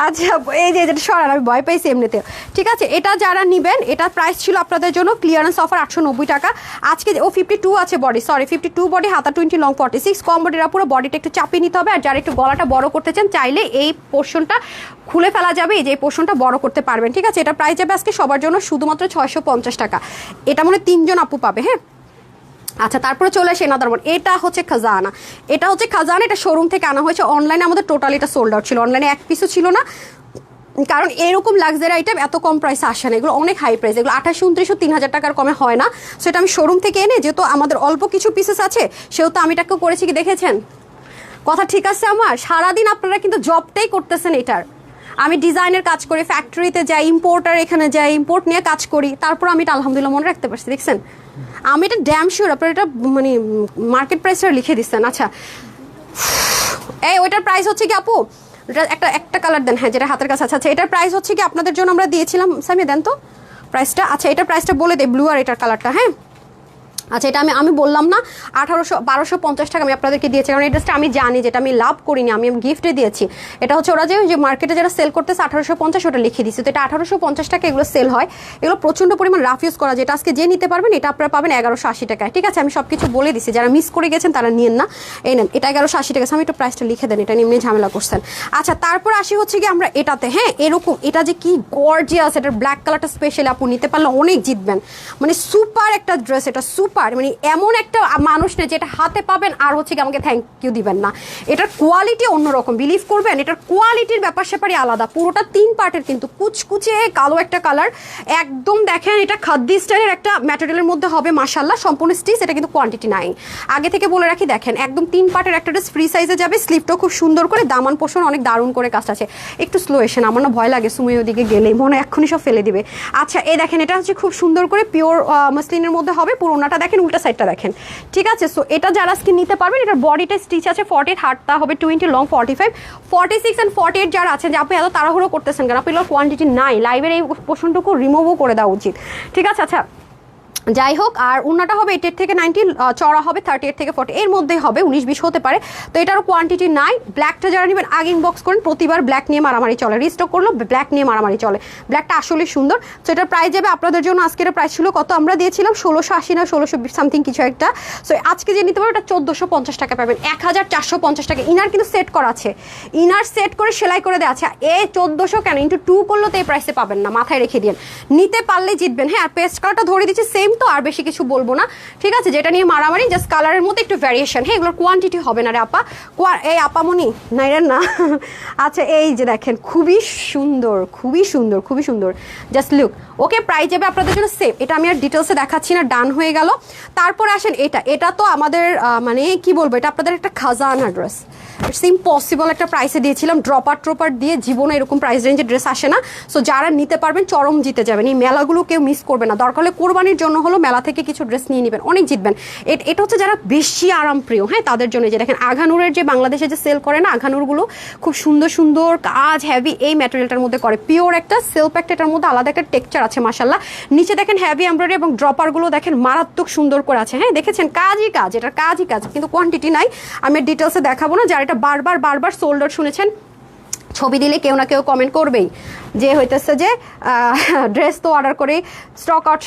[SPEAKER 1] আচ্ছা, এই যে যেটা সরান, আমি ভয় পাইছি এমনিতেও, ঠিক আছে? এটা যারা নেবেন, এটার প্রাইস ছিল আপনাদের জন্য ক্লিয়ারেন্স অফার 890 টাকা। আজকে ও 52 আছে বডি, সরি 52 বডি, হাতা 20, লং 46, কম বডিরা পুরো বডিটা একটু চাপিয়ে নিতে হবে। আর যারা একটু গলাটা বড় করতে চান চাইলে এই পোর্শনটা খুলে ফেলা যাবে, এই যে এই পোর্শনটা বড় করতে পারবেন, ঠিক আছে? এটা প্রাইস যাবে আজকে সবার জন্য শুধুমাত্র 650 টাকা। এটা মনে 3 জন আপু পাবে, হ্যাঁ। আচ্ছা, তারপরে চলে আসে এনাদার ওয়ান। এটা হচ্ছে খাজানা, এটা হচ্ছে খাজানা। এটা শোরুম থেকে আনা হয়েছে, অনলাইনে আমাদের টোটালি এটা সোল্ড আউট ছিল, অনলাইনে এক পিসও ছিল না, কারণ এরকম লাক্সারি আইটেম এত কম প্রাইসে আসে না, এগুলো অনেক হাই প্রাইস, এগুলো 2800, 2900, 3000 টাকার কমে হয় না। সো এটা আমি শোরুম থেকে এনে, যেহেতু আমাদের অল্প কিছু পিসেস আছে, সেহেতু আমি এটাকে করেছি কি দেখেছেন? কথা ঠিক আছে আমার? সারাদিন আপনারা কিন্তু জবটাই করতেছেন এটার। আমি ডিজাইনের কাজ করি, ফ্যাক্টরিতে যাই, ইম্পোর্টার এখানে যাই, ইম্পোর্ট নিয়ে কাজ করি, তারপর আমি এটা আলহামদুলিল্লাহ মনে রাখতে পারছি, দেখছেন? আমি এটা ড্যাম শিওর আপনারা এটা মানে মার্কেট প্রাইসটা লিখে দিচ্ছেন। আচ্ছা, এই ওইটার প্রাইস হচ্ছে কি আপু? একটা কালার দেন, হ্যাঁ যেটা হাতের কাছে। আচ্ছা, এটার প্রাইস হচ্ছে কি আপনাদের জন্য আমরা দিয়েছিলাম, সামিয়া দেন তো প্রাইসটা। আচ্ছা, এটার প্রাইসটা বলে দেয়, ব্লু আর এটার কালারটা, হ্যাঁ। আচ্ছা, এটা আমি বললাম না 1250 টাকা আমি আপনাদেরকে দিয়েছি, কারণ এই ড্রেসটা আমি জানি যেটা আমি লাভ করিনি, আমি গিফটে দিয়েছি। এটা হচ্ছে ওরা যে মার্কেটে যারা সেল করতেছে 1850, ওটা লিখে দিচ্ছে, তো এটা 1850 টাকা এগুলো সেল হয়। এগুলো প্রচণ্ড পরিমাণ রাফ ইউজ করা, যেটা আজকে যে নিতে পারবেন এটা আপনারা পাবেন 1180 টাকায়, ঠিক আছে? আমি সব কিছু বলে দিচ্ছি, যারা মিস করে গেছেন তারা নিয়েন না। এই নেন, এটা 1180 টাকা। আমি একটু প্রাইসটা লিখে দেন, এটা নিয়ে ঝামেলা করছেন। আচ্ছা, তারপর আসি হচ্ছে কি আমরা এটাতে, হ্যাঁ এরকম, এটা যে কি গর্জিয়াস, এটার ব্ল্যাক কালারটা স্পেশালি আপু নিতে পারলে অনেক জিতবেন, মানে সুপার একটা ড্রেস, এটা সুপার, মানে এমন একটা মানুষ নেই যেটা হাতে পাবেন আর হচ্ছে কি আমাকে থ্যাংক ইউ দিবেন না। এটার কোয়ালিটি অন্যরকম, বিলিভ করবেন, এটার কোয়ালিটির ব্যাপার স্যাপারই আলাদা। পুরোটা 3 পার্টের, কিন্তু কুচকুচে কালো একটা কালার, একদম দেখেন এটা খাদ্দি স্টাইলের একটা ম্যাটেরিয়ালের মধ্যে হবে, মাশাআল্লাহ সম্পূর্ণ স্টিচ। এটা কিন্তু কোয়ান্টিটি নাই, আগে থেকে বলে রাখি। দেখেন একদম 3 পার্টের একটা ড্রেস, ফ্রি সাইজে যাবে, স্লিপটাও খুব সুন্দর করে, দামান পোষণ অনেক দারুণ করে কাজটা আছে। একটু স্লো এসেন, আমার না ভয় লাগে সুমি ওদিকে গেলেই মনে এক্ষুনি সব ফেলে দিবে। আচ্ছা, এই দেখেন এটা হচ্ছে খুব সুন্দর করে পিওর মাসলিনের মধ্যে হবে, পুরো ওনাটা দেখেন, উল্টা সাইডটা দেখেন, ঠিক আছে? সো এটা যারা আজকে নিতে পারবেন, এটার বডিটা স্টিচ আছে 40, হাতটা হবে 20, লং 45, 46 অ্যান্ড 48 যারা আছেন যে আপনি এত তাড়াহুড়ো করতেছেন কেন, আপনার কোয়ান্টিটি নাই, লাইভের এই পোর্শনটুকু রিমুভও করে দেওয়া উচিত, ঠিক আছে? আচ্ছা, যাই হোক, আর উন্নাটা হবে 88 থেকে 90, চড়া হবে 38 থেকে 40, এর মধ্যেই হবে, 19-20 হতে পারে। তো এটারও কোয়ান্টিটি নাই। ব্ল্যাকটা যারা নেবেন আগে ইনবক্স করেন, প্রতিবার ব্ল্যাক নিয়ে মারামারি চলে, রিস্টক করলো ব্ল্যাক নিয়ে মারামারি চলে, ব্ল্যাকটা আসলে সুন্দর। তো এটার প্রাইস যাবে আপনাদের জন্য, আজকের প্রাইস ছিল কত? আমরা দিয়েছিলাম 1680 না 1600 সামথিং কিছু একটা। সো আজকে যে নিতে পারবে এটা 1450 টাকা পাবেন, 1450 টাকা। ইনার কিন্তু সেট করা আছে, ইনার সেট করে সেলাই করে দেওয়া আছে। এই 1400 কেন, ইন্টু 2 করলে তো এই প্রাইসে পাবেন না, মাথায় রেখে দিন, নিতে পারলে জিতবেন। হ্যাঁ, আর পেস্ট কালারটা ধরে দিচ্ছি সেম, তো আর বেশি কিছু বলবো না, ঠিক আছে? যেটা নিয়ে মারামারি, জাস্ট কালারের মধ্যে একটু ভ্যারিয়েশন, হ্যাঁ এগুলোর কোয়ান্টিটি হবে না রে আপা, এই আপামনি নাইরেন না। আচ্ছা, এই যে দেখেন খুবই সুন্দর, খুবই সুন্দর, খুবই সুন্দর, জাস্ট লুক। ওকে, প্রাইস যাবে আপনাদের জন্য সেম, এটা আমি আর ডিটেলসে দেখাচ্ছি না, ডান হয়ে গেল। তারপর আসেন এটা তো আমাদের মানে কি বলবো, এটা আপনাদের একটা খাজানা ড্রেস, ইটস ইম্পসিবল একটা প্রাইসে দিয়েছিলাম, ড্রপার দিয়ে জীবনে এরকম প্রাইস রেঞ্জের ড্রেস আসে না। সো যারা নিতে পারবেন চরম জিতে যাবেন, এই মেলাগুলো কেউ মিস করবে না, দরকার হলে কোরবানির জন্য হলো মেলা থেকে কিছু ড্রেস নিয়ে নেবেন, অনেক জিতবেন। এটা হচ্ছে যারা বেশি আরামপ্রিয়, হ্যাঁ তাদের জন্য। যে দেখেন আঘানুরের যে বাংলাদেশে যে সেল করে না, আঘানুরগুলো খুব সুন্দর সুন্দর কাজ, হেভি এই ম্যাটেরিয়ালটার মধ্যে করে, পিওর একটা সিল্ক একটা, এটার মধ্যে আলাদা একটা টেক্সচার আছে মাশাআল্লাহ। নিচে দেখেন হেভি এমব্রয়ডারি এবং ড্রপারগুলো দেখেন মারাত্মক সুন্দর করে আছে, হ্যাঁ দেখেছেন কাজই কাজ, এটার কাজই কাজ, কিন্তু কোয়ান্টিটি নাই, আমি ডিটেলসে দেখাবো না। যারা এটা বারবার সোল্ড আউট শুনেছেন, ছবি দিলে কেউ না কেউ কমেন্ট করবেই যে হইতেছে যে ড্রেস তো অর্ডার করে স্টক আউট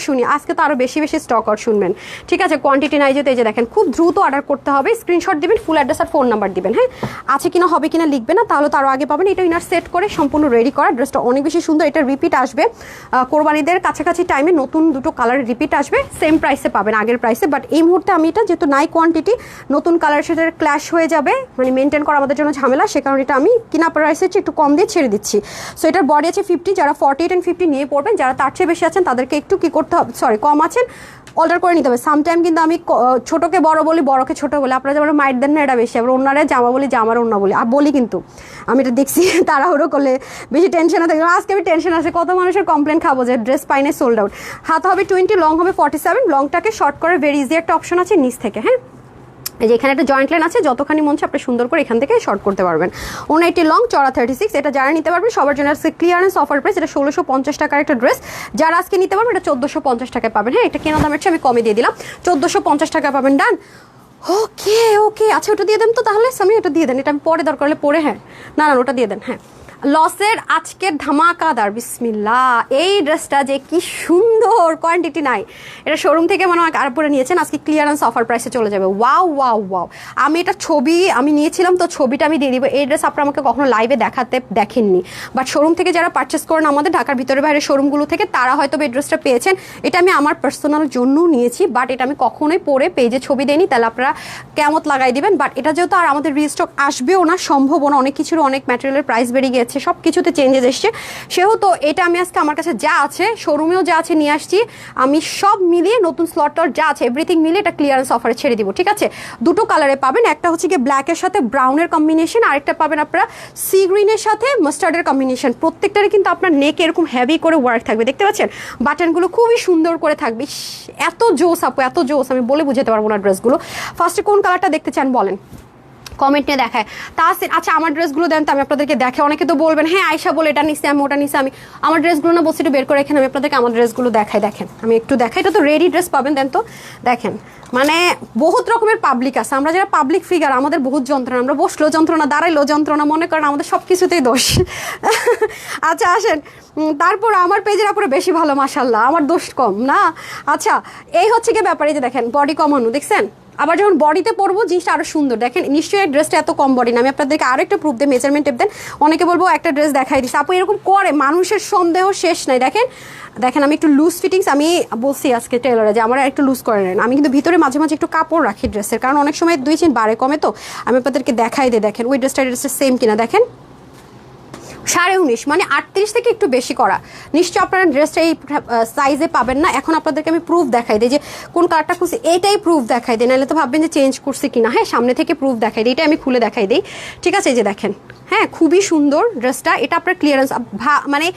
[SPEAKER 1] শুনি, আজকে তো আরও বেশি স্টক আউট শুনবেন, ঠিক আছে? কোয়ান্টিটি নাই যেতে, এই যে দেখেন খুব দ্রুত অর্ডার করতে হবে, স্ক্রিনশট দিবেন, ফুল অ্যাড্রেস আর ফোন নাম্বার দিবেন, হ্যাঁ আছে কিনা হবে কিনা লিখবে না, তাহলে তো আরও আগে পাবেন। এটা ইনার সেট করে সম্পূর্ণ রেডি করা, ড্রেসটা অনেক বেশি সুন্দর। এটা রিপিট আসবে কোরবানিদের কাছাকাছি টাইমে, নতুন দুটো কালারের রিপিট আসবে, সেম প্রাইসে পাবেন আগের প্রাইসে, বাট এই মুহূর্তে আমি এটা যেহেতু নাই কোয়ান্টিটি, নতুন কালারের সাথে ক্ল্যাশ হয়ে যাবে, মানে মেনটেন করা আমাদের জন্য ঝামেলা, সে কারণে এটা আমি কিনা প্রাইসের চেয়ে একটু কম দিয়ে ছেড়ে দিচ্ছি। সো এটার বডি আছে 50, যারা 48 and 50 নিয়ে পড়বেন, যারা তার চেয়ে বেশি আছেন তাদেরকে একটু কি করতে হবে, সরি কম আছেন অর্ডার করে নিতে হবে। সামটাইম কিন্তু আমি ছোটোকে বড় বলি, বড়কে ছোটো বলি, আপনারা যেমন মাইট দেন না এটা বেশি, আবার অন্যরা জামা বলি, জামার অন্য বলি আর বলি, কিন্তু আমি এটা দেখছি তাড়াহুড়ো করলে বেশি টেনশনে থাকি। আজকে আমি টেনশন আছে, কত মানুষের কমপ্লেন খাবো যে ড্রেস পাইনে সোল্ড আউট। হাত হবে 20, লং হবে 47, লংটাকে শর্ট করে ভেরি ইজি একটা অপশন আছে নিচ থেকে। হ্যাঁ, এই যে এখানে একটা জয়েন্ট লাইন আছে, যতখানি মন আপনি সুন্দর করে এখান থেকে শর্ট করতে পারবেন। 180 লং, চড়া 36। এটা যারা নিতে পারবেন সবার জন্য আজকে ক্লিয়ারেন্স অফার প্রাইস। এটা 1650 টাকার একটা ড্রেস, যারা আজকে নিতে পারবেন এটা 1450 টাকায় পাবেন। হ্যাঁ, এটা কেনা দামের চেয়ে আমি কমে দিয়ে দিলাম, 1450 টাকা পাবেন। ডান, ওকে ওকে। আচ্ছা ওটা দিয়ে দেন তো তাহলে, আমি ওটা দিয়ে দেন, এটা আমি পরে দরকার হলে পরে। হ্যাঁ না না ওটা দিয়ে দেন। হ্যাঁ, লসের আজকের ধামাকাদার, বিসমিল্লাহ। এই ড্রেসটা যে কি সুন্দর, কোয়ান্টিটি নাই, এটা শোরুম থেকে মনে হয় আর পরে নিয়েছেন, আজকে ক্লিয়ারেন্স অফার প্রাইসে চলে যাবে। Wow wow wow. আমি এটা ছবি আমি নিয়েছিলাম, তো ছবিটা আমি দিয়ে দিব। এই ড্রেস আপনারা আমাকে কখনো লাইভে দেখেননি, বাট শোরুম থেকে যারা পারচেস করেন আমাদের ঢাকার ভিতরে বাইরে শোরুমগুলো থেকে, তারা হয়তো এই ড্রেসটা পেয়েছেন। এটা আমি আমার পার্সোনাল জন্য নিয়েছি, বাট এটা আমি কখনোই পরে পেজে ছবি দেইনি, তাহলে আপনারা কেমত লাগাই দিবেন। বাট এটা যেহেতু আর আমাদের রিস্টক আসবেও না, সম্ভবও না, অনেক কিছুর অনেক ম্যাটেরিয়ালের প্রাইস বেড়ে গিয়েছে, সব কিছুতে চেঞ্জেস এসছে, সেহেতু এটা আমি আজকে আমার কাছে যা আছে, শোরুমেও যা আছে নিয়ে আসছি, আমি সব মিলিয়ে নতুন স্লটর যা আছে এভরিথিং মিলিয়ে এটা ক্লিয়ারেন্স অফারে ছেড়ে দিব। ঠিক আছে, দুটো কালারে পাবেন, একটা হচ্ছে গিয়ে ব্ল্যাকের সাথে ব্রাউনের কম্বিনেশন, আরেকটা পাবেন আপনারা সি গ্রিনের সাথে মাস্টার্ডের কম্বিনেশন। প্রত্যেকটারে কিন্তু আপনার নেক এরকম হেভি করে ওয়ার্ক থাকবে, দেখতে পাচ্ছেন বাটনগুলো খুবই সুন্দর করে থাকবে। এত জোস আপু, এত জোস, আমি বলে বুঝাতে পারবো না ড্রেসগুলো। ফার্স্টে কোন কালারটা দেখতে চান বলেন, কমেন্ট নিয়ে দেখায়। তাসির, আচ্ছা আমার ড্রেসগুলো দেন তো আমি আপনাদেরকে দেখাই। অনেকে তো বলবেন হ্যাঁ আয়শা বলে এটা নিছি আমি, ওটা নিছি আমি, আমার ড্রেসগুলো না বসে একটু বের করে এখানে আমি আপনাদেরকে আমার ড্রেসগুলো দেখাই। দেখেন আমি একটু দেখাই, এটা তো রেডি ড্রেস পাবেন, দেন তো দেখেন। মানে বহুত রকমের পাবলিক আছে, আমরা যারা পাবলিক ফিগার আমাদের বহুত যন্ত্রণা, আমরা বসলেও যন্ত্রণা, দাঁড়াইলেও যন্ত্রণা, মনে করেন আমাদের সব কিছুতেই দোষ। আচ্ছা আসেন, তারপর আমার পেজের উপরে বেশি ভালো, মাশাল্লাহ আমার দোষ কম না। আচ্ছা এই হচ্ছে কি ব্যাপার, এই যে দেখেন বডি কমানো, দেখছেন, আবার যখন বডিতে পরবো জিনিসটা আরো সুন্দর। দেখেন নিশ্চয়ই ড্রেসটা এত কম বডি না, আমি আপনাদেরকে আরো একটা প্রুফ দিয়ে মেজারমেন্ট টেপ দেন। অনেকে বলবো একটা ড্রেস দেখাই দিচ্ছে আপু, এরকম করে মানুষের সন্দেহ শেষ নাই। দেখেন দেখেন আমি একটু লুজ ফিটিংস, আমি বলছি আজকে টেলরে যে আমার একটু লুজ করে নেন। আমি কিন্তু ভিতরে মাঝে মাঝে একটু কাপড় রাখি ড্রেসের, কারণ অনেক সময় 2 ইঞ্চি বাড়ে কমে, তো আমি আপনাদেরকে দেখাই দিই। দেখেন ওই ড্রেসটা সেম কিনা, দেখেন 19.5 মানে 38 থেকে একটু বেশি করা। নিশ্চয় আপনারা ড্রেসটা এই সাইজে পাবেন না। এখন আপনাদেরকে আমি প্রুফ দেখাই দিই যে কোন কালারটা খুঁজছি, এইটাই প্রুফ দেখাই দিই, নাহলে তো ভাববেন যে চেঞ্জ করছি কিনা। হ্যাঁ সামনে থেকে প্রুফ দেখাই দিই, এটা আমি খুলে দেখাই দিই। ঠিক আছে, এই যে দেখেন, হ্যাঁ খুবই সুন্দর ড্রেসটা, এটা আপনার ক্লিয়ারেন্স মানে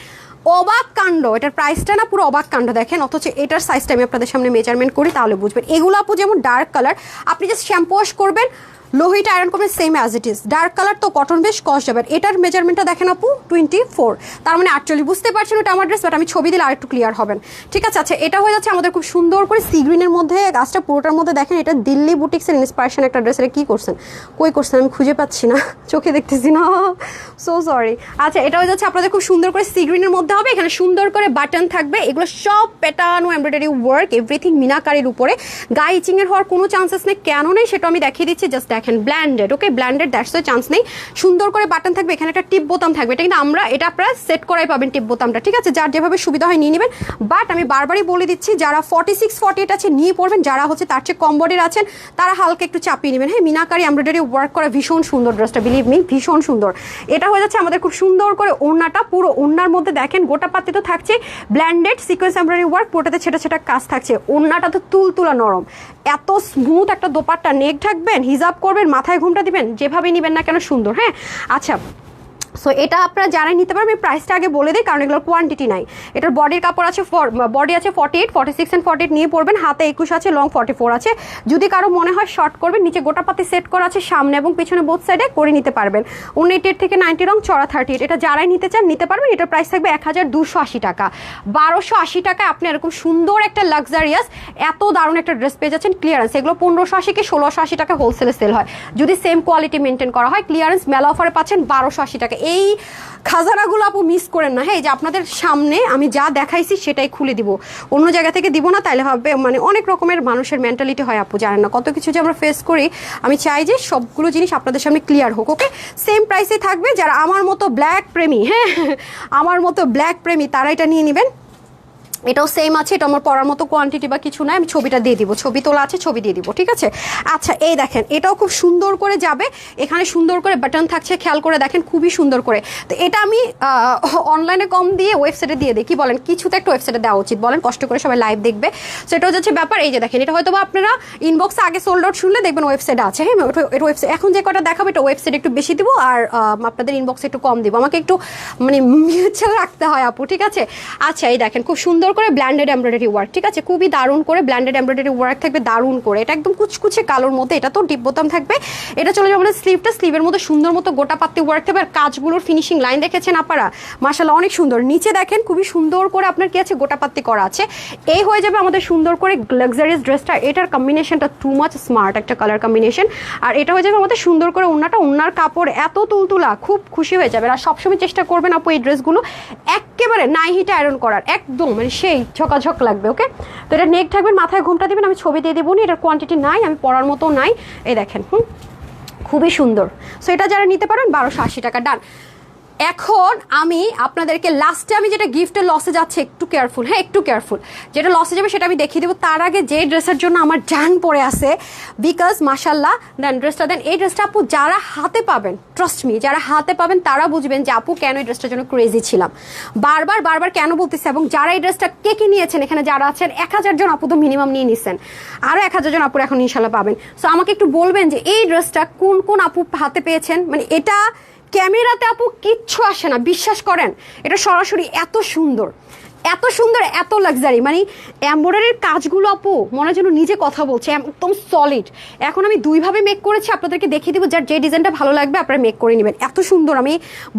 [SPEAKER 1] অবাক কাণ্ড, এটার প্রাইসটা না পুরো অবাক কাণ্ড। দেখেন অথচ এটার সাইজটা আমি আপনাদের সামনে মেজারমেন্ট করি, তাহলে বুঝবেন। এগুলো আপু যেমন ডার্ক কালার, আপনি জাস্ট শ্যাম্পু ওয়াশ করবেন, লোহিট আয়রন করবেন, same as it is. Dark colour তো কটন বেশ কস্ট যাবে। এটার মেজারমেন্টটা দেখেন আপু 24, তার মানে 48। বুঝতে পারছেন ওটা আমার ড্রেস, বাট আমি ছবি দিলে আর একটু ক্লিয়ার হবেন। ঠিক আছে, আচ্ছা এটা হয়ে যাচ্ছে আমাদের খুব সুন্দর করে সি গ্রিনের মধ্যে, গাছটা পুরোটার মধ্যে দেখেন এটা দিল্লি বুটিক্সের ইন্সপিরেশন একটা ড্রেস। এটা কী করছেন, কই করছেন আমি খুঁজে পাচ্ছি না, চোখে দেখতেছি না, সো সরি। আচ্ছা এটা হয়ে যাচ্ছে আপনাদের খুব সুন্দর করে সি গ্রিনের মধ্যে হবে, এখানে সুন্দর করে বাটন থাকবে, এগুলো সব প্যাটার্ন ও এমব্রয়ডারি ওয়ার্ক, এভরিথিং মিনাকারির উপরে। গায়ে ইচিংয়ের হওয়ার কোনো চান্সেস নেই, কেন নেই সেটা আমি দেখিয়ে দিচ্ছি। জাস্ট দেখেন blended, okay blended, that's why chance নেই। সুন্দর করে বাটন থাকবে, এখানে একটা টিপ বোতাম থাকবে, এটা কিন্তু এটা আপনারা সেট করাই পাবেন টিপ বোতামটা। ঠিক আছে, যার যেভাবে সুবিধা হয় নিয়ে নেবেন। বাট আমি বারবারই বলে দিচ্ছি যারা 46, 48 আছে নিয়ে পড়বেন, যারা হচ্ছে তার চেয়ে কম বডির আছেন তারা হালকা একটু চাপিয়ে নেবেন। হ্যাঁ মিনাকারি এমব্রয়ডারি ওয়ার্ক করা ভীষণ সুন্দর ড্রেসটা, বিলিভ মি ভীষণ সুন্দর। এটা হয়ে যাচ্ছে আমাদের খুব সুন্দর করে ওড়নাটা, পুরো ওড়নার মধ্যে দেখেন গোটা পাতি তো থাকছে ব্ল্যান্ডেড সিকোয়েন্স এমব্রয়ডারি ওয়ার্ক, পুরোটাতে ছেটা ছেটা কাজ থাকছে। ওড়নাটা তো তুলতুলা নরম, এত স্মুথ একটা দোপাট্টা, নেক ঢাকবেন, হিজাব করবেন, মাথায় ঘুমটা দিবেন, যেভাবে নিবেন না কেন সুন্দর। হ্যাঁ আচ্ছা, সো এটা আপনারা যারাই নিতে পারবেন, প্রাইসটা আগে বলে দিই কারণ এগুলোর কোয়ান্টিটি নাই। এটার বডির কাপড় আছে, বডি আছে 48, 46 and 48 নিয়ে পড়বেন, হাতে 21 আছে, লং 44 আছে। যদি কারো মনে হয় শর্ট করবেন, নিচে গোটা পাতি সেট করা আছে, সামনে এবং পিছনে বোথ সাইডে করে নিতে পারবেন। 188 থেকে 90 রং, চড়া 38। এটা যারাই নিতে চান নিতে পারবেন। এটার প্রাইস থাকবে 1280 টাকা। 1280 টাকায় আপনি এরকম সুন্দর একটা লাক্সারিয়াস এত দারুণ একটা ড্রেস পেয়ে যাচ্ছেন ক্লিয়ারেন্স। এগুলো 1580 কি 1680 টাকা হোলসেলে সেল হয়, যদি সেম কোয়ালিটি মেনটেন করা হয়। ক্লিয়ারেন্স মেলা অফারে পাচ্ছেন 1280 টাকা। এই খাজানাগুলো আপু মিস করেন না। হ্যাঁ যে আপনাদের সামনে আমি যা দেখাইছি সেটাই খুলে দিব, অন্য জায়গা থেকে দিব না, তাইলে হবে মানে অনেক রকমের মানুষের মেন্টালিটি হয় আপু, জানেন না কত কিছু যে আমরা ফেস করি। আমি চাই যে সবগুলো জিনিস আপনাদের সামনে ক্লিয়ার হোক। ওকে, সেম প্রাইসে থাকবে। যারা আমার মতো ব্ল্যাক প্রেমী, হ্যাঁ আমার মতো ব্ল্যাক প্রেমী, তারা এটা নিয়ে নেবেন। এটাও সেম আছে, এটা আমার পরার মতো কোয়ান্টিটি বা কিছু নাই, আমি ছবিটা দিয়ে দিব, ছবি তোলা আছে, ছবি দিয়ে দিব, ঠিক আছে। আচ্ছা এই দেখেন, এটাও খুব সুন্দর করে যাবে, এখানে সুন্দর করে বাটন থাকছে, খেয়াল করে দেখেন খুবই সুন্দর করে। তো এটা আমি অনলাইনে কম দিয়ে ওয়েবসাইটে দিয়ে দিই, কি বলেন, কিছু তো একটা ওয়েবসাইটে দেওয়া উচিত বলেন, কষ্ট করে সবাই লাইভ দেখবে। সো এটা হচ্ছে ব্যাপার। এই যে দেখেন, এটা হয়তো বা আপনারা ইনবক্সে আগে সোল্ড আউট শুনলে দেখবেন ওয়েবসাইটে আছে, হ্যাঁ এটা ওয়েবসাইট, এখন যে কটা দেখাবো এটা ওয়েবসাইটে একটু বেশি দিব আর আপনাদের ইনবক্সে একটু কম দিব, আমাকে একটু মানে মিউচুয়াল রাখতে হয় আপু, ঠিক আছে। আচ্ছা এই দেখেন, খুব সুন্দর করে ব্ল্যান্ডেড এমব্রয়ডারি ওয়ার্ক, ঠিক আছে, খুবই দারুণ করে ব্ল্যান্ডেড এমব্রয়ডারি ওয়ার্ক থাকবে, দারুণ করে, এটা একদম কুচকুচে কালোর মধ্যে, এটা তো ডিপ বোতাম থাকবে। এটা চলে যাবে আমাদের স্লিভটা, স্লিভের মধ্যে সুন্দর মতো গোটা পাত্তি ওয়ার্ক থাকবে, আর কাজগুলোর ফিনিশিং লাইন দেখেছেন আপনারা, মাশাআল্লাহ অনেক সুন্দর। নিচে দেখেন খুবই সুন্দর করে আপনার কি আছে, গোটা পাত্তি করা আছে। এই হয়ে যাবে আমাদের সুন্দর করে লাক্সারিয়াস ড্রেসটা, এটার কম্বিনেশনটা টু মাচ স্মার্ট একটা কালার কম্বিনেশন। আর এটা হয়ে যাবে আমাদের সুন্দর করে ওড়নাটা, ওড়নার কাপড় এত তুলতুলা, খুব খুশি হয়ে যাবে। আর সবসময় চেষ্টা করবেন আপু এই ড্রেসগুলো একেবারে নাই হিটে আয়রন করার, একদম মানে সেই ঝকাঝক লাগবে, ওকে। তো এটা নেক থাকবেন, মাথায় ঘোমটা দিবেন, আমি ছবি দিয়ে দেবো, এটার কোয়ান্টিটি নাই, আমি পরার মতো নাই, এই দেখেন, খুবই সুন্দর। সো এটা যারা নিতে পারেন 1280 টাকা, ডান। এখন আমি আপনাদেরকে লাস্টে আমি যেটা গিফটের লসে যাচ্ছে, একটু কেয়ারফুল, হ্যাঁ একটু কেয়ারফুল, যেটা লসে যাবে সেটা আমি দেখিয়ে দেবো। তার আগে যে ড্রেসের জন্য আমার জান পড়ে আছে, বিকজ মাশাল্লাহ, দেন ড্রেসটা দেন, এই ড্রেসটা আপু যারা হাতে পাবেন, ট্রাস্ট মি, যারা হাতে পাবেন তারা বুঝবেন যে আপু কেন এই ড্রেসটার জন্য ক্রেজি ছিলাম, বারবার কেন বলতেছে। এবং যারা এই ড্রেসটা কে কে নিয়েছেন, এখানে যারা আছেন 1000 জন আপু তো মিনিমাম নিয়ে নিচ্ছেন, আরও 1000 জন আপুর এখন ইনশাল্লাহ পাবেন। সো আমাকে একটু বলবেন যে এই ড্রেসটা কোন কোন আপু হাতে পেয়েছেন। মানে এটা ক্যামেরাতে আপু কিচ্ছু আসে না, বিশ্বাস করেন, এটা সরাসরি এত সুন্দর, এত সুন্দর, এত লাক্সারি, মানে এমব্রয়ডারির কাজগুলো আপু মনে যেন নিজে কথা বলছে, একদম সলিড। এখন আমি দুইভাবে মেক করেছি, আপনাদেরকে দেখিয়ে দিব, যার যে ডিজাইনটা ভালো লাগবে আপনারা মেক করে নেবেন। এত সুন্দর, আমি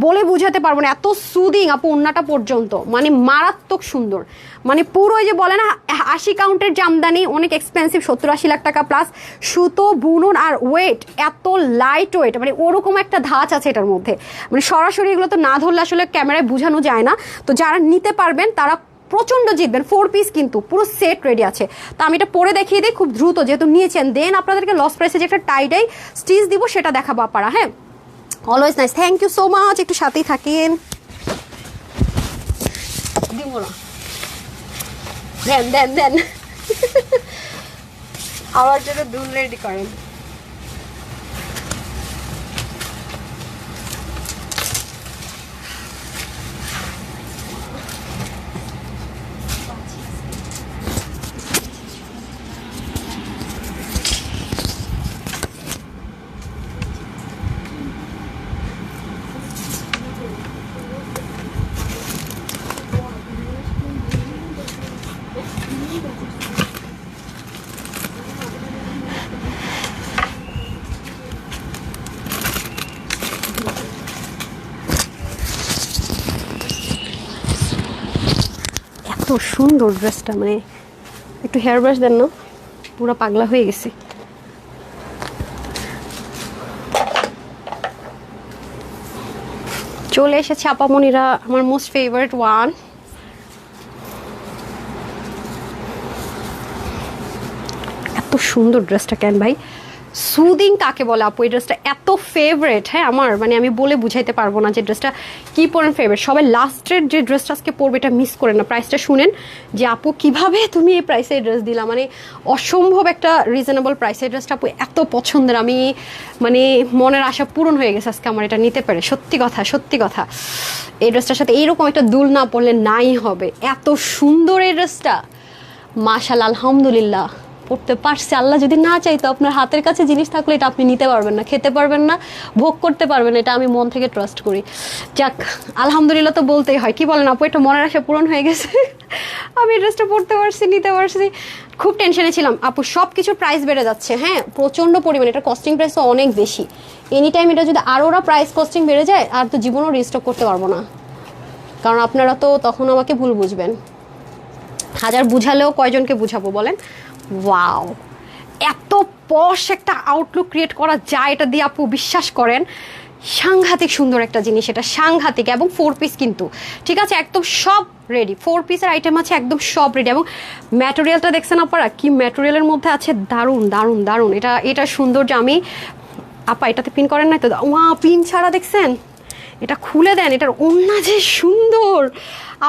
[SPEAKER 1] বলে বুঝাতে পারবো না, এত সুদিং আপু ওন্নাটা পর্যন্ত, মানে মারাত্মক সুন্দর। মানে পুরো ওই যে বলে না 80 কাউন্টের জামদানি, অনেক এক্সপেন্সিভ, 70-80 লাখ টাকা প্লাস, সুতো বুনন আর ওয়েট এত লাইট ওয়েট, মানে ওরকম একটা ধাঁচ আছে এটার মধ্যে, মানে সরাসরি এগুলো তো না ধরলে আসলে ক্যামেরায় বোঝানো যায় না। তো যারা নিতে পারবেন তারা প্রচন্ড জিতবেন। 4 পিস কিন্তু পুরো সেট রেডি আছে। তো আমি এটা পরে দেখিয়ে দিই খুব দ্রুত, যেহেতু নিয়েছেন, দেন আপনাদেরকে লস প্রাইসে যে একটা টাইডাই স্টিচ দিব সেটা দেখাবো আপনারা, হ্যাঁ। Always nice, thank you so much, একটু সাথেই থাকেন। দিব না, দেন আমার জন্য দুল রেডি করেন। এত সুন্দর ড্রেসটা, মানে একটু হেয়ার ব্রাশ দেন না, পুরো পাগলা হয়ে গেছে। চলে এসেছে আপামনিরা, আমার মোস্ট ফেভারিট ওয়ান। এত সুন্দর ড্রেসটা, কেন ভাই সুদিং কাকে বলে আপু, এই ড্রেসটা এত ফেভারেট, হ্যাঁ আমার, মানে আমি বলে বুঝাইতে পারবো না যে ড্রেসটা কী পরেন ফেভারিট। সবাই লাস্টের যে ড্রেসটা আজকে পরবে এটা মিস করেন না। প্রাইসটা শুনেন যে আপু কিভাবে তুমি এই প্রাইসে এই ড্রেস দিলা, মানে অসম্ভব একটা রিজনেবল প্রাইসে ড্রেসটা আপু এত পছন্দের, আমি মানে মনের আশা পূরণ হয়ে গেছে আজকে আমার এটা নিতে পারে। সত্যি কথা, সত্যি কথা, এই ড্রেসটার সাথে এইরকম একটা দুল না পরলে নাই হবে। এত সুন্দর এই ড্রেসটা, মাশাআল্লাহ, আলহামদুলিল্লাহ পড়তে পারছি। আল্লাহ যদি না চাইতো আপনার হাতের কাছে জিনিস থাকলে এটা আপনি নিতে পারবেন না, খেতে পারবেন না, ভোগ করতে পারবেন না, এটা আমি মন থেকে ট্রাস্ট করি। যাক আলহামদুলিল্লাহ তো বলতেই হয়, কি বলেন আপু, এটা মনের আশা পূরণ হয়ে গেছে। আমি ড্রেসটা পড়তে পারছি, নিতে পারছি। খুব টেনশনে ছিলাম আপু, সব কিছুর প্রাইস বেড়ে যাচ্ছে, হ্যাঁ প্রচণ্ড পরিমাণে, এটা কস্টিং প্রাইসও অনেক বেশি। এনি টাইম এটা যদি আরও প্রাইস কস্টিং বেড়ে যায় আর তো জীবনও রিস্টক করতে পারবো না, কারণ আপনারা তো তখন আমাকে ভুল বুঝবেন। হাজার বুঝালেও কয়জনকে বুঝাবো বলেন। ওয়াও, এত পশ একটা আউটলুক ক্রিয়েট করা যায় এটা দিয়ে আপু, বিশ্বাস করেন সাংঘাতিক সুন্দর একটা জিনিস, এটা সাংঘাতিক। এবং 4 পিস কিন্তু, ঠিক আছে, একদম সব রেডি, 4 পিসের আইটেম আছে, একদম সব রেডি। এবং ম্যাটেরিয়ালটা দেখছেন আপনারা কি ম্যাটেরিয়ালের মধ্যে আছে, দারুণ দারুণ দারুণ। এটা সুন্দর যে আমি আপা এটাতে পিন করেন নাই তো, ওয়া পিন ছাড়া দেখছেন, এটা খুলে দেন, এটার ওন্না যে সুন্দর,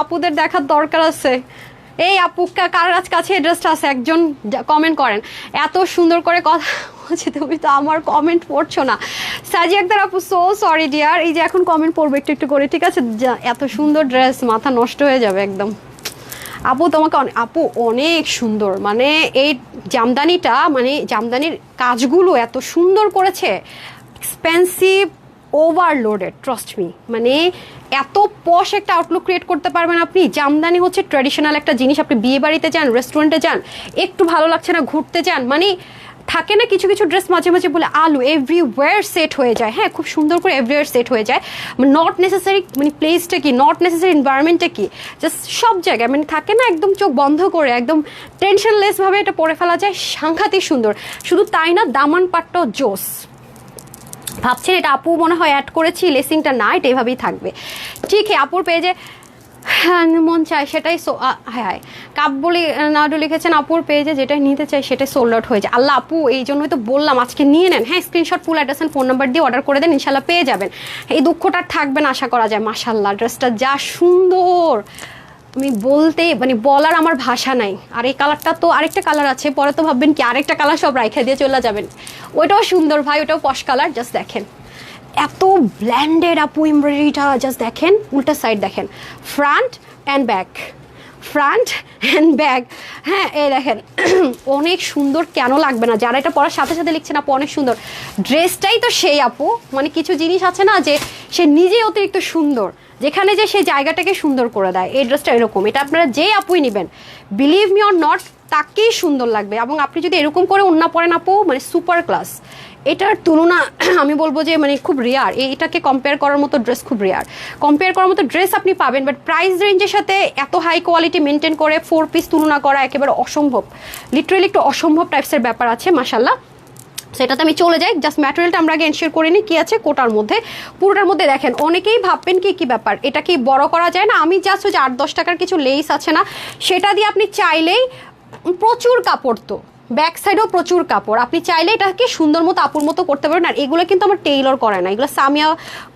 [SPEAKER 1] আপুদের দেখার দরকার আছে। এই আপু কার কাছে এই ড্রেসটা আছে একজন কমেন্ট করেন, এত সুন্দর করে কথা বলছে, তুমি তো আমার কমেন্ট পড়ছো না। সাজি আক্তার আপু সো সরি ডিয়ার, এই যে এখন কমেন্ট পড়বো একটু একটু করে, ঠিক আছে? এত সুন্দর ড্রেস, মাথা নষ্ট হয়ে যাবে একদম। আপু তোমাকে আপু অনেক সুন্দর, মানে এই জামদানিটা, মানে জামদানির কাজগুলো এত সুন্দর করেছে, এক্সপেন্সিভ, ওভারলোডেড, ট্রাস্ট মি। মানে এত পশ একটা আউটলুক ক্রিয়েট করতে পারবেন আপনি। জামদানি হচ্ছে ট্র্যাডিশনাল একটা জিনিস, আপনি বিয়ে বাড়িতে যান, রেস্টুরেন্টে যান, একটু ভালো লাগছে না, ঘুরতে যান, মানে থাকে না কিছু কিছু ড্রেস মাঝে মাঝে বলে আলু এভরিওয়্যার সেট হয়ে যায়, হ্যাঁ খুব সুন্দর করে এভরিওয়্যার সেট হয়ে যায়, নট নেসেসারি মানে প্লেসটা কি, নট নেসেসারি এনভায়রনমেন্টটা কি, জাস্ট সব জায়গায় মানে থাকে না একদম চোখ বন্ধ করে একদম টেনশনলেসভাবে এটা পরে ফেলা যায়, সাংঘাতিক সুন্দর। শুধু তাই না, দামান পাটটাও জোস। ভাবছেন এটা আপু মনে হয় অ্যাড করেছি, লেসিংটা না, এটা এভাবেই থাকবে। ঠিক আছে, আপুর পেজে মন চায় সেটাই হ্যাঁ কাব্যলি নাডু লিখেছেন আপুর পেজে যেটাই নিতে চাই সেটাই সোল্ড আউট হয়ে যায়। আল্লাহ আপু এই জন্যই তো বললাম আজকে নিয়ে নেন, হ্যাঁ screenshot, full address and phone number দিয়ে অর্ডার করে দেন, ইনশাল্লাহ পেয়ে যাবেন। এই দুঃখটা থাকবে না আশা করা যায়। মাশাল্লাহ ড্রেসটা যা সুন্দর, আমি বলতে মানে বলার আমার ভাষা নাই। আর এই কালারটা তো আরেকটা কালার আছে, পরে তো ভাববেন কি আরেকটা কালার সব রাইখা দিয়ে চলে যাবেন, ওইটাও সুন্দর ভাই, ওটাও পশ কালার। জাস্ট দেখেন এত ব্ল্যান্ডেড আপু এমব্রয়ডারিটা, জাস্ট দেখেন উল্টা সাইড দেখেন, front and back, front and back, হ্যাঁ এই দেখেন অনেক সুন্দর, কেন লাগবে না? যারা এটা পরার সাথে সাথে লিখছেন আপু অনেক সুন্দর, ড্রেসটাই তো সেই আপু, মানে কিছু জিনিস আছে না যে সে নিজেই অতিরিক্ত সুন্দর, যেখানে যে সেই জায়গাটাকে সুন্দর করে দেয়। এই ড্রেসটা এরকম, এটা আপনারা যে আপুই নেবেন বিলিভ মি অর নট তাকেই সুন্দর লাগবে। এবং আপনি যদি এরকম করে ওড়না পরেন আপু, মানে সুপার ক্লাস। এটার তুলনা আমি বলবো যে মানে খুব রেয়ার, এটাকে কম্পেয়ার করার মতো ড্রেস খুব রেয়ার, কম্পেয়ার করার মতো ড্রেস আপনি পাবেন, বাট প্রাইস রেঞ্জের সাথে এত হাই কোয়ালিটি মেনটেন করে 4 পিস তুলনা করা একেবারে অসম্ভব, লিটারেলি একটু অসম্ভব টাইপসের ব্যাপার আছে। মাশাল্লাহ সেটাতে আমি চলে যাই, জাস্ট ম্যাটেরিয়ালটা আমরা আগে এনশিওর করে নিই কী আছে কোটার মধ্যে। পুরোটার মধ্যে দেখেন, অনেকেই ভাববেন কি ব্যাপার, এটা কি বড় করা যায় না? আমি জাস্ট যে 8-10 টাকার কিছু লেস আছে না, সেটা দিয়ে আপনি চাইলেই, প্রচুর কাপড় তো ব্যাক সাইডেও প্রচুর কাপড়, আপনি চাইলে এটাকে সুন্দর মতো আপুর মতো করতে পারবেন। আর এগুলো কিন্তু আমার টেইলর করে না, এগুলো সামিয়া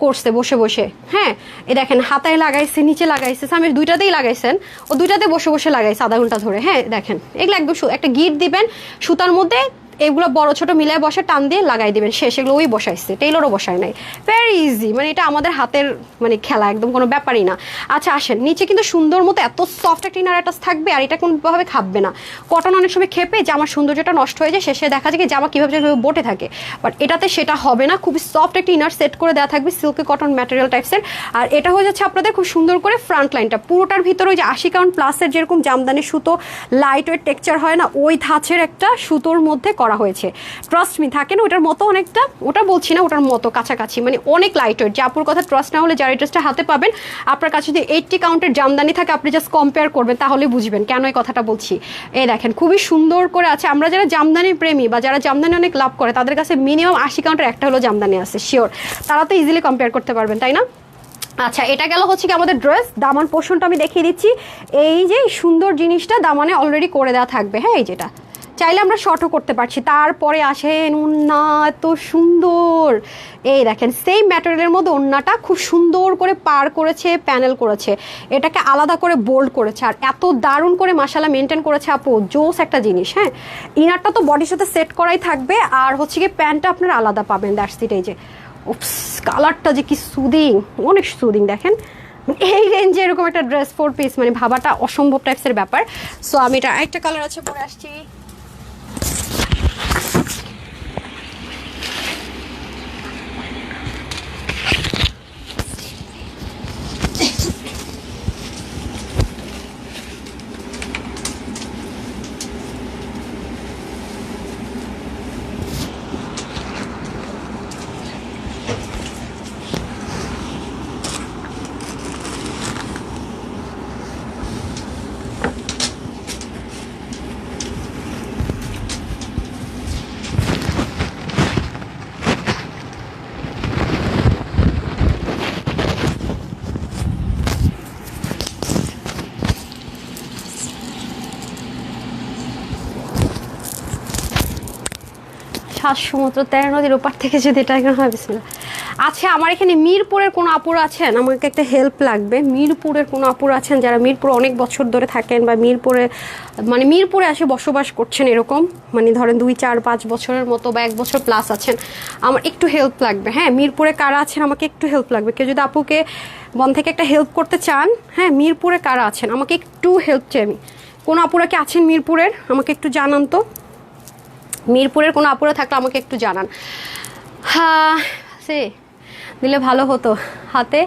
[SPEAKER 1] করছে বসে বসে, হ্যাঁ এ দেখেন হাতায় লাগাইছে, নিচে লাগাইছে, সামিয়ার দুইটাতেই লাগাইছেন, ও দুইটাতে বসে বসে লাগাইছে আধা ঘন্টা ধরে, হ্যাঁ দেখেন এগুলো একদম একটা গিট দিবেন সুতার মধ্যে, এগুলো বড় ছোট মিলায় বসে টান দিয়ে লাগাই দিবেন, শেষ। এগুলো ওই বসাইছে, টেইলরও বসায় নাই, ভেরি ইজি, মানে এটা আমাদের হাতের মানে খেলা, একদম কোনো ব্যাপারই না। আচ্ছা আসেন, নিচে কিন্তু সুন্দর মতো এত সফট একটা ইনার অ্যাটাচ থাকবে, আর এটা কোনোভাবে খাববে না। কটন অনেক সময় খেপে জামার সৌন্দর্যটা নষ্ট হয়ে যায়, শেষে দেখা যায় কি জামা কীভাবে বটে থাকে, বাট এটাতে সেটা হবে না, খুবই সফট একটা ইনার সেট করে দেওয়া থাকবে, সিল্কি কটন ম্যাটেরিয়াল টাইপসের। আর এটা হয়ে যাচ্ছে আপনাদের খুব সুন্দর করে ফ্রন্ট লাইনটা, পুরোটার ভিতরে ওই যে 80 কাউন্ট প্লাসের যেরকম জামদানি সুতো লাইট ওয়েট টেক্সচার হয় না, ওই ধাঁচের একটা সুতোর মধ্যে করা হয়েছে। ট্রাস্ট মি, থাকে না ওটার মতো অনেকটা, ওটা বলছি না, ওটার মতো কাছাকাছি, মানে অনেক লাইট ওয়েট। যে আপুর কথা ট্রাস্ট না হলে যারা এই ড্রেসটা হাতে পাবেন, আপনার কাছে যদি 80 কাউন্টের জামদানি থাকে আপনি জাস্ট কম্পেয়ার করবেন, তাহলে বুঝবেন কেন এই কথাটা বলছি। এই দেখেন খুবই সুন্দর করে আছে। আমরা যারা জামদানি প্রেমী বা যারা জামদানি অনেক লাভ করে, তাদের কাছে মিনিমাম 80 কাউন্টের একটা হলো জামদানি আছে শিওর, তারা তো ইজিলি কম্পেয়ার করতে পারবেন, তাই না? আচ্ছা এটা গেল হচ্ছে কি আমাদের ড্রেস। দামান পোর্শনটা আমি দেখিয়ে দিচ্ছি, এই যে সুন্দর জিনিসটা দামানে অলরেডি করে দেওয়া থাকবে, হ্যাঁ এই যেটা চাইলে আমরা শর্টও করতে পারছি। তারপরে আসেন ওড়না, এত সুন্দর, এই দেখেন সেম ম্যাটেরিয়ালের মধ্যে ওড়নাটা খুব সুন্দর করে পার করেছে, প্যানেল করেছে, এটাকে আলাদা করে বোল্ড করেছে, আর এত দারুণ করে মাশাআল্লাহ মেনটেন করেছে আপু, জোস একটা জিনিস। হ্যাঁ ইনারটা তো বডির সাথে সেট করাই থাকবে, আর হচ্ছে কি প্যান্টটা আপনারা আলাদা পাবেন, দ্যাটস ইট। এই যে উপস কালারটা যে কি সুদিং, অনেক সুদিং। দেখেন এই রেঞ্জে এরকম একটা ড্রেস 4 পিস মানে ভাবাটা অসম্ভব টাইপসের ব্যাপার। সো আমি এটা একটা কালার আছে পরে আসছি। সাত সমুদ্র 13 নদীর ওপার থেকে যদি এটা হয় বিসমিল্লাহ। আচ্ছা আমার এখানে মিরপুরের কোনো আপুরা আছেন, আমাকে একটা হেল্প লাগবে। মিরপুরের কোনো আপুরা আছেন যারা মিরপুরে অনেক বছর ধরে থাকেন বা মিরপুরে এসে বসবাস করছেন এরকম, মানে ধরেন 2, 4, 5 বছরের মতো বা 1 বছর প্লাস আছেন, আমার একটু হেল্প লাগবে। হ্যাঁ মিরপুরে কারা আছেন আমাকে একটু হেল্প লাগবে। কেউ যদি আপুকে বন থেকে একটা হেল্প করতে চান, হ্যাঁ মিরপুরে কারা আছেন আমাকে একটু হেল্প চাই আমি। কোনো আপুরা কি আছেন মিরপুরের, আমাকে একটু জানান তো। মিরপুরের কোনো আপুরা থাকলে আমাকে একটু জানান। হ্যাঁ সে দিলে ভালো হতো। হাতে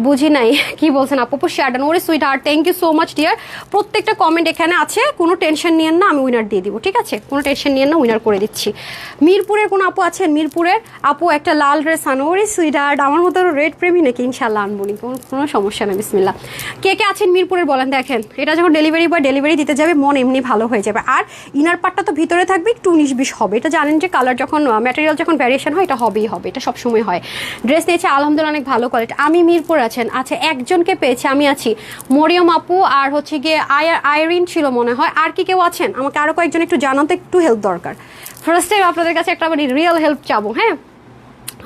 [SPEAKER 1] বুঝি নাই কি বলছেন আপু। শ্যাডান ওরে sweetheart, thank you so much dear. প্রত্যেকটা কমেন্ট এখানে আছে, কোনো টেনশন নিয়েন না, আমি উইনার দিয়ে দিব, ঠিক আছে? কোনো টেনশন নিয়েন না, উইনার করে দিচ্ছি। মিরপুরের কোনো আপু আছেন? মিরপুরের আপু একটা লাল ড্রেস আনো। ওরে সুইট হার্ট, আমার মতো রেড প্রেমী নাকি? ইনশাল্লাহ আনবনি, কোনো সমস্যা নেই, বিসমিল্লাহ। কে কে আছেন মিরপুরের বলেন। দেখেন এটা যখন ডেলিভারি দিতে যাবে মন এমনি ভালো হয়ে যাবে। আর ইনার পার্টটা তো ভিতরে থাকবে, একটু 19-20 হবে। এটা জানেন যে কালার যখন ম্যাটেরিয়াল যখন ভ্যারিয়েশন হয় এটা হবেই হবে, এটা সবসময় হয়। ড্রেস নিয়েছে আলহামদুলিল্লাহ অনেক ভালো কোয়ালিটি। আমি মিরপুর আছেন? আচ্ছা একজনকে পেয়েছি, আমি আছি। মরিয়ম আপু আর হচ্ছে গিয়ে আইরিন ছিল মনে হয়। আর কি কেউ আছেন? আমাকে আরো কয়েকজন একটু জানাতে, একটু হেল্প দরকার। ফার্স্ট টাইম আপনাদের কাছে একটা মানে রিয়েল হেল্প চাবো। হ্যাঁ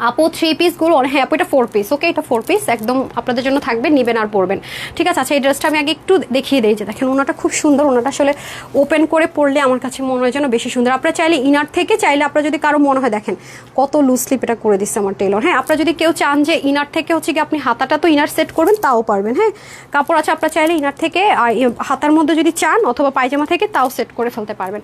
[SPEAKER 1] আপু 3 পিসগুলো, হ্যাঁ আপু এটা 4 পিস। ওকে এটা 4 পিস একদম আপনাদের জন্য থাকবে, নেবেন আর পরবেন, ঠিক আছে? আচ্ছা এই ড্রেসটা আমি আগে একটু দেখিয়ে দিই। যে দেখেন ওনাটা খুব সুন্দর, ওনাটা আসলে ওপেন করে পরলে আমার কাছে মনে হয় যেন বেশি সুন্দর। আপনারা চাইলে ইনার থেকে চাইলে আপনারা যদি কারো মনে হয়, দেখেন কত লুজ স্লিপ এটা করে দিচ্ছে আমার টেলর। হ্যাঁ আপনারা যদি কেউ চান যে ইনার থেকে হচ্ছে কি আপনি হাতাটা তো ইনার সেট করবেন, তাও পারবেন। হ্যাঁ কাপড় আছে, আপনারা চাইলে ইনার থেকে হাতার মধ্যে যদি চান অথবা পায়জামা থেকে তাও সেট করে ফেলতে পারবেন।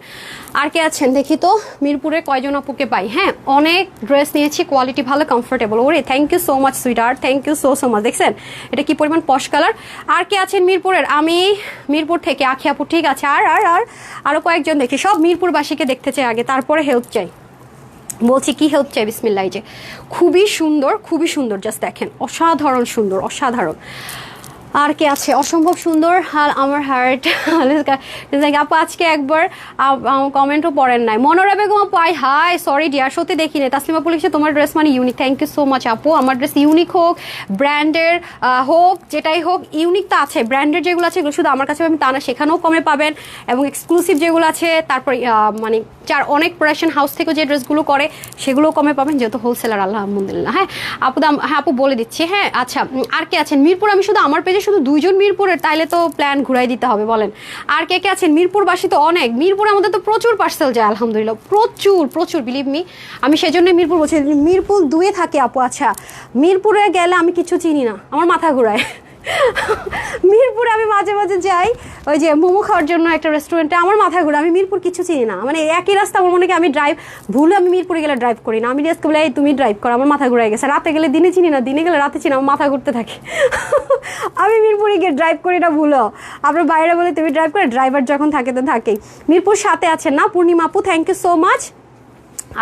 [SPEAKER 1] আর কে আছেন দেখি তো মিরপুরে কয়জন আপুকে পাই। হ্যাঁ অনেক ড্রেস নিয়েছি, কোয়ালিটি ভালো, কমফোর্টেবল। ওরে thank you so much sweetheart, thank you so much. দেখছেন এটা কি পরিমাণ পশ কালার। আর কে আছেন মিরপুরের? আমি মিরপুর থেকে আখি আপু, ঠিক আছে। আর আর আর আরো কয়েকজন দেখি, সব মিরপুরবাসীকে দেখতে চাই আগে, তারপরে হেল্প চাই। বলছি কি হেল্প চাই, বিসমিল্লাহ। যে খুবই সুন্দর, খুবই সুন্দর, জাস্ট দেখেন অসাধারণ সুন্দর, অসাধারণ। আর কে আছে? অসম্ভব সুন্দর। আর আমার হার্ট আপু আজকে একবার কমেন্টও পড়েন নাই। মনোরা বেগম আপু আই হাই, সরি ডিয়ার সত্যি দেখিনি। তাসলিমা আপু লিখছে তোমার ড্রেস মানে unique, thank you so much আপু। আমার ড্রেস ইউনিক হোক, ব্র্যান্ডের হোক, যেটাই হোক, ইউনিক তো আছে। ব্র্যান্ডের যেগুলো আছে এগুলো শুধু আমার কাছে পাবেন তা না, সেখানেও কমে পাবেন। এবং এক্সক্লুসিভ যেগুলো আছে, তারপর মানে অনেক প্রোডাকশন হাউস থেকে যে ড্রেসগুলো করে সেগুলোও কমে পাবেন, যেহেতু হোলসেলার আলহামদুলিল্লাহ। হ্যাঁ আপু হ্যাঁ আপু বলে দিচ্ছি। হ্যাঁ আচ্ছা আর কে আছেন মিরপুর? আমি শুধু আমার পেজে শুধু 2 জন মিরপুরের, তাইলে তো প্ল্যান ঘুরাই দিতে হবে, বলেন। আর কে কে আছেন মিরপুরবাসী? তো অনেক। মিরপুরে আমাদের তো প্রচুর পার্সেল যায় আলহামদুলিল্লাহ, প্রচুর প্রচুর, বিলিভ মি। আমি সেই জন্য মিরপুর বলছি। মিরপুর 2-এ থাকে আপু। আচ্ছা মিরপুরে গেলে আমি কিছু চিনি না, আমার মাথা ঘুরায়। মিরপুরে আমি মাঝে মাঝে যাই ওই যে মোমো খাওয়ার জন্য একটা রেস্টুরেন্টে, আমার মাথা ঘুরে। আমি মিরপুর কিছু চিনি না, মানে একই রাস্তা আমার মনে হয় আমি ড্রাইভ ভুলে, আমি মিরপুরে গেলে ড্রাইভ করি না। আমি রিয়াজকে বলে এই তুমি ড্রাইভ করো, আমার মাথা ঘুরে গেছে। রাতে গেলে দিনে চিনি না, দিনে গেলে রাতে চিনি, আমার মাথা ঘুরতে থাকে। আমি মিরপুরে গিয়ে ড্রাইভ করি না, ভুলো। আপনার বাইরে বলে তুমি ড্রাইভ করে, ড্রাইভার যখন থাকে তো থাকেই। মিরপুর 7-এ আছেন না পূর্ণিমা আপু, থ্যাংক ইউ সো মাচ।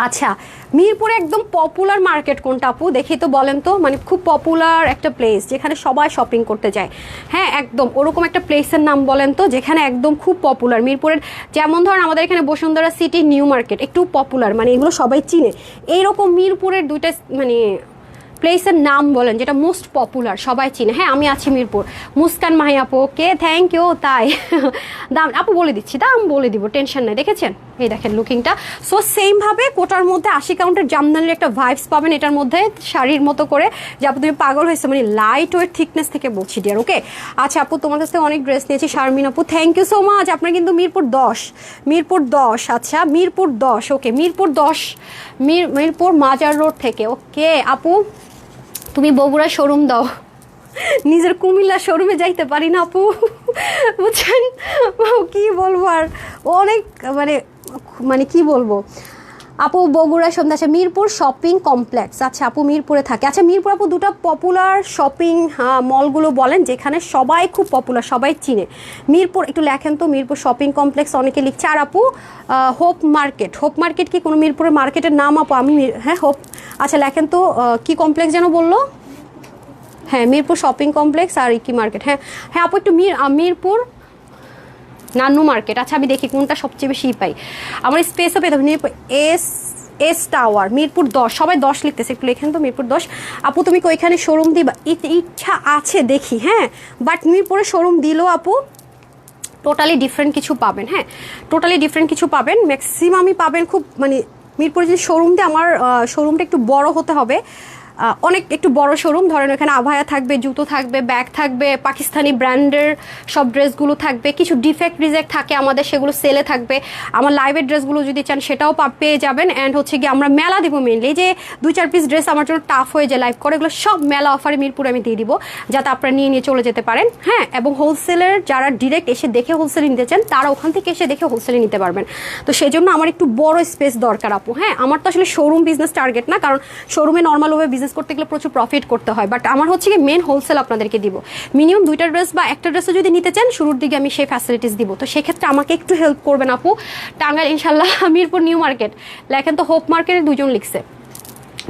[SPEAKER 1] আচ্ছা মিরপুরে একদম পপুলার মার্কেট কোনটা আপু দেখি তো, বলেন তো। মানে খুব পপুলার একটা প্লেস যেখানে সবাই শপিং করতে যায়। হ্যাঁ একদম ওরকম একটা প্লেসের নাম বলেন তো, যেখানে একদম খুব পপুলার মিরপুরের। যেমন ধরেন আমাদের এখানে বসুন্ধরা সিটি, নিউ মার্কেট একটু পপুলার, মানে এগুলো সবাই চিনে। এইরকম মিরপুরের 2টা মানে প্লেসের নাম বলেন যেটা মোস্ট পপুলার, সবাই চিনে। হ্যাঁ আমি আছি মিরপুর। মুস্কান মাহি আপু, ওকে থ্যাংক ইউ। তাই দাম আপু বলে দিচ্ছি, দাম বলে দিব, টেনশন নেই। দেখেছেন এই দেখেন লুকিংটা। সো সেমভাবে কোটার মধ্যে 80 কাউন্টের জামদানির একটা ভাইবস পাবেন এটার মধ্যে, শাড়ির মতো করে। যে আপু তুমি পাগল হয়েছে, মানে লাইট ওয়েট থিকনেস থেকে বলছি ডিয়ার। ওকে আচ্ছা আপু তোমার কাছ থেকে অনেক ড্রেস নিয়েছি। শারমিন আপু থ্যাংক ইউ সো মাচ। আপনার কিন্তু মিরপুর 10, মিরপুর 10। আচ্ছা মিরপুর 10, ওকে মিরপুর 10, মিরপুর মাজার রোড থেকে। ওকে আপু তুমি বগুড়া শোরুম দাও, নিজের কুমিল্লা শোরুমে যাইতে পারি না আপু, বুঝছেন? কি বলবো আর, অনেক মানে কি বলবো আপু। বগুড়া সন্ধ্যা। আচ্ছা মিরপুর শপিং কমপ্লেক্স। আচ্ছা আপু মিরপুরে থাকে। আচ্ছা মিরপুর আপু 2টা পপুলার শপিং মলগুলো বলেন যেখানে সবাই খুব পপুলার, সবাই চিনে। মিরপুর একটু লেখেন তো, মিরপুর শপিং কমপ্লেক্স অনেকে লিখছে। আর আপু হোপ মার্কেট, হোপ মার্কেট কি কোনো মিরপুরের মার্কেটের নাম আপু? আমি হ্যাঁ হোপ। আচ্ছা লেখেন তো কি কমপ্লেক্স যেন বললো? হ্যাঁ মিরপুর শপিং কমপ্লেক্স আর কি মার্কেট। হ্যাঁ হ্যাঁ আপু একটু মিরপুর নান্নু মার্কেট। আচ্ছা আমি দেখি কোনটা সবচেয়ে বেশি পাই, আমার স্পেসও পেতে হবে। মিরপুর এস টাওয়ার, মিরপুর 10, সবাই 10 লিখতেছে, একটু লেখেন তো মিরপুর 10। আপু তুমি ওইখানে শোরুম দিবা? ইচ্ছা আছে দেখি। হ্যাঁ বাট মিরপুরে শোরুম দিলেও আপু টোটালি ডিফারেন্ট কিছু পাবেন। হ্যাঁ টোটালি ডিফারেন্ট কিছু পাবেন, ম্যাক্সিমামই পাবেন খুব মানে মিরপুরে যে শোরুমটা, আমার শোরুমটা একটু বড় হতে হবে, অনেক একটু বড় শোরুম। ধরেন এখানে আভায়া থাকবে, জুতো থাকবে, ব্যাগ থাকবে, পাকিস্তানি ব্র্যান্ডের সব ড্রেসগুলো থাকবে, কিছু ডিফেক্ট রিজেক্ট থাকে আমাদের, সেগুলো সেলে থাকবে। আমার লাইভের ড্রেসগুলো যদি চান সেটাও পেয়ে যাবেন। অ্যান্ড হচ্ছে গিয়ে আমরা মেলা দিব মেনলি, যে 2-4 পিস ড্রেস আমার জন্য টাফ হয়ে যায় লাইভ করে, এগুলো সব মেলা অফারে মিরপুরে আমি দিয়ে দিব, যাতে আপনারা নিয়ে নিয়ে চলে যেতে পারেন। হ্যাঁ, এবং হোলসেলের যারা ডিরেক্ট এসে দেখে হোলসেলে নিতে চান, তারা ওখান থেকে এসে দেখে হোলসেলে নিতে পারবেন। তো সেই জন্য আমার একটু বড় স্পেস দরকার আপু। হ্যাঁ, আমার তো আসলে শোরুম বিজনেস টার্গেট না, কারণ শোরুমে নর্মালভাবে বিজনেস করতে গেলে প্রচুর প্রফিট করতে হয়, বাট আমার হচ্ছে কি মেন হোলসেল আপনাদেরকে দিব। মিনিমাম 2টা ড্রেস বা একটা ড্রেসও যদি নিতে চান, শুরুর দিকে আমি সেই ফ্যাসিলিটিস দিব। তো সেক্ষেত্রে আমাকে একটু হেল্প করবেন আপু। টাঙ্গাইল ইনশাল্লাহ, মিরপুর নিউ মার্কেট লেখেন তো, হোপ মার্কেটে 2জন লিখছে,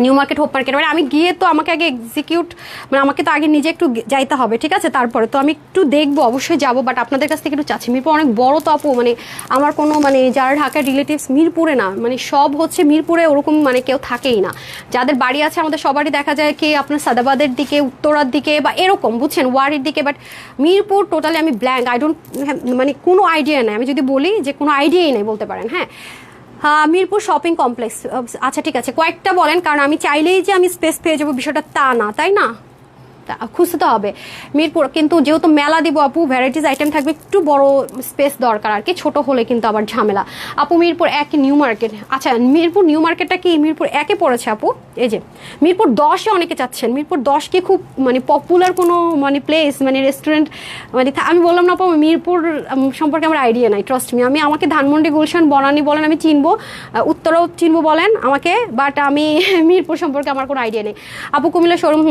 [SPEAKER 1] নিউ মার্কেট হোপ মার্কেট। মানে আমি গিয়ে তো আমাকে আগে এক্সিকিউট, মানে আমাকে তো আগে নিজে একটু যাইতে হবে, ঠিক আছে? তারপরে তো আমি একটু দেখবো, অবশ্যই যাবো, বাট আপনাদের কাছ থেকে একটু চাচ্ছি। মিরপুর অনেক বড় তো আপু, মানে আমার কোনো মানে যারা ঢাকার রিলেটিভস মিরপুরে না, মানে সব হচ্ছে মিরপুরে ওরকম মানে কেউ থাকেই না। যাদের বাড়ি আছে আমাদের সবারই দেখা যায় কি আপনার সাদাবাদের দিকে, উত্তরার দিকে বা এরকম, বুঝছেন, ওয়ারির দিকে। বাট মিরপুর টোটালি আমি ব্ল্যাঙ্ক, আই ডোন্ট, মানে কোনো আইডিয়া নেই। আমি যদি বলি যে কোনো আইডিয়াই নেই বলতে পারেন। হ্যাঁ, মিরপুর শপিং কমপ্লেক্স, আচ্ছা ঠিক আছে, কয়েকটা বলেন, কারণ আমি চাইলেই যে আমি স্পেস পেয়ে যাবো বিষয়টা তা না, তাই না? খুঁজতে হবে মিরপুর, কিন্তু যেহেতু মেলা দিব আপু, ভ্যারাইটিস আইটেম থাকবে, একটু বড় স্পেস দরকার আর কি, ছোট হলে কিন্তু আবার ঝামেলা। আপু মিরপুর 1 নিউ মার্কেট, আচ্ছা মিরপুর নিউ মার্কেটটা কি মিরপুর 1-এ পড়েছে আপু? এই যে মিরপুর 10-এ অনেকে চাচ্ছেন, মিরপুর 10 কি খুব মানে পপুলার কোনো মানে প্লেস, মানে রেস্টুরেন্ট, মানে আমি বললাম না আপু, মিরপুর সম্পর্কে আমার আইডিয়া নাই, ট্রাস্ট মি। আমাকে ধানমন্ডি, গুলশান, বনানী বলেন, আমি চিনবো, উত্তরাও চিনবো বলেন আমাকে, বাট আমি মিরপুর সম্পর্কে আমার কোনো আইডিয়া নেই। আপু কুমিল্লা শোরুম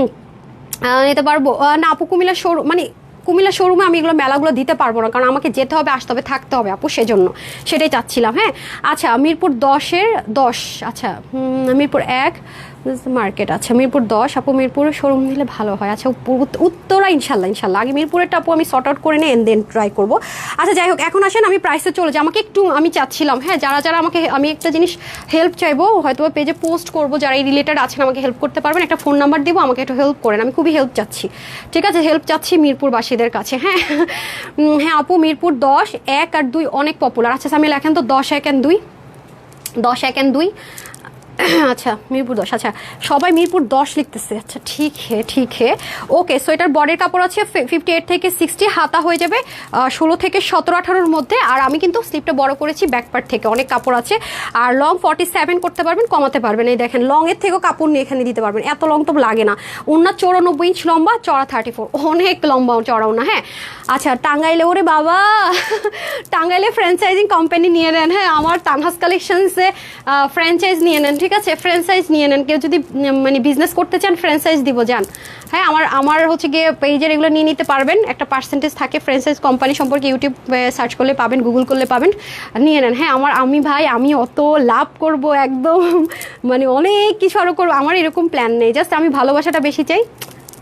[SPEAKER 1] নিতে পারবো না আপু? কুমিল্লা শোরুম মানে কুমিল্লা শোরুমে আমি এগুলো মেলাগুলো দিতে পারবো না, কারণ আমাকে যেতে হবে, আসতে হবে, থাকতে হবে আপু, সেজন্য সেটাই চাচ্ছিলাম। হ্যাঁ, আচ্ছা মিরপুর 10-এর 10, আচ্ছা মিরপুর 1 মার্কেট, আচ্ছা মিরপুর 10 আপু, মিরপুরের শোরুম নিলে ভালো হয়। আচ্ছা উত্তরা ইনশাল্লাহ আগে মিরপুরেরটা আপু আমি সর্ট আউট করে নিই, এন্ড দেন ট্রাই করবো। আচ্ছা যাই হোক, এখন আসেন আমি প্রাইসে চলে যাই। আমাকে একটু, আমি চাচ্ছিলাম, হ্যাঁ, যারা আমাকে, আমি একটা জিনিস হেল্প চাইবো, হয়তো পেজে পোস্ট করবো, যারা এই রিলেটেড আছেন আমাকে হেল্প করতে পারবেন, একটা ফোন নাম্বার দিব, আমাকে একটু হেল্প করেন, আমি খুবই হেল্প চাচ্ছি, ঠিক আছে? হেল্প চাচ্ছি মিরপুরবাসীদের কাছে। হ্যাঁ হ্যাঁ আপু, মিরপুর 10, 1 আর 2 অনেক পপুলার। আচ্ছা আমি লেখেন তো 10, 1 and 2, 10, 1 and 2, আচ্ছা মিরপুর 10, আচ্ছা সবাই মিরপুর 10 লিখতেছে, আচ্ছা ঠিক হে ওকে। সো এটার বডির কাপড় আছে 58 থেকে 60, হাতা হয়ে যাবে 16 থেকে 17-18-র মধ্যে। আর আমি কিন্তু স্লিপটা বড় করেছি ব্যাক পার্ট থেকে, অনেক কাপড় আছে। আর লং 47 করতে পারবেন, কমাতে পারবেন, এই দেখেন লং এর থেকেও কাপড় নিয়ে এখানে দিতে পারবেন, এত লং তো লাগে না। ওনার 94 ইঞ্চ লম্বা, চড়া 34, অনেক লম্বা চড়াও না। হ্যাঁ আচ্ছা, টাঙ্গাইলে, ওরে বাবা টাঙ্গাইলে ফ্র্যাঞ্চাইজিং কোম্পানি নিয়ে নেন। হ্যাঁ, আমার তানহাস কালেকশনসে ফ্র্যাঞ্চাইজ নিয়ে নেন, ঠিক আছে? ফ্র্যাঞ্চাইজ নিয়ে নেন, কেউ যদি মানে বিজনেস করতে চান ফ্র্যাঞ্চাইজ দিব, যান। হ্যাঁ, আমার হচ্ছে গিয়ে পেজের এগুলো নিয়ে নিতে পারবেন, একটা পার্সেন্টেজ থাকে ফ্র্যাঞ্চাইজ কোম্পানি সম্পর্কে, ইউটিউব সার্চ করলে পাবেন, গুগল করলে পাবেন, নিয়ে নেন। হ্যাঁ, আমি অত লাভ করব একদম, মানে অনেক কিছু আরও করবো, আমার এরকম প্ল্যান নেই, জাস্ট আমি ভালোবাসাটা বেশি চাই,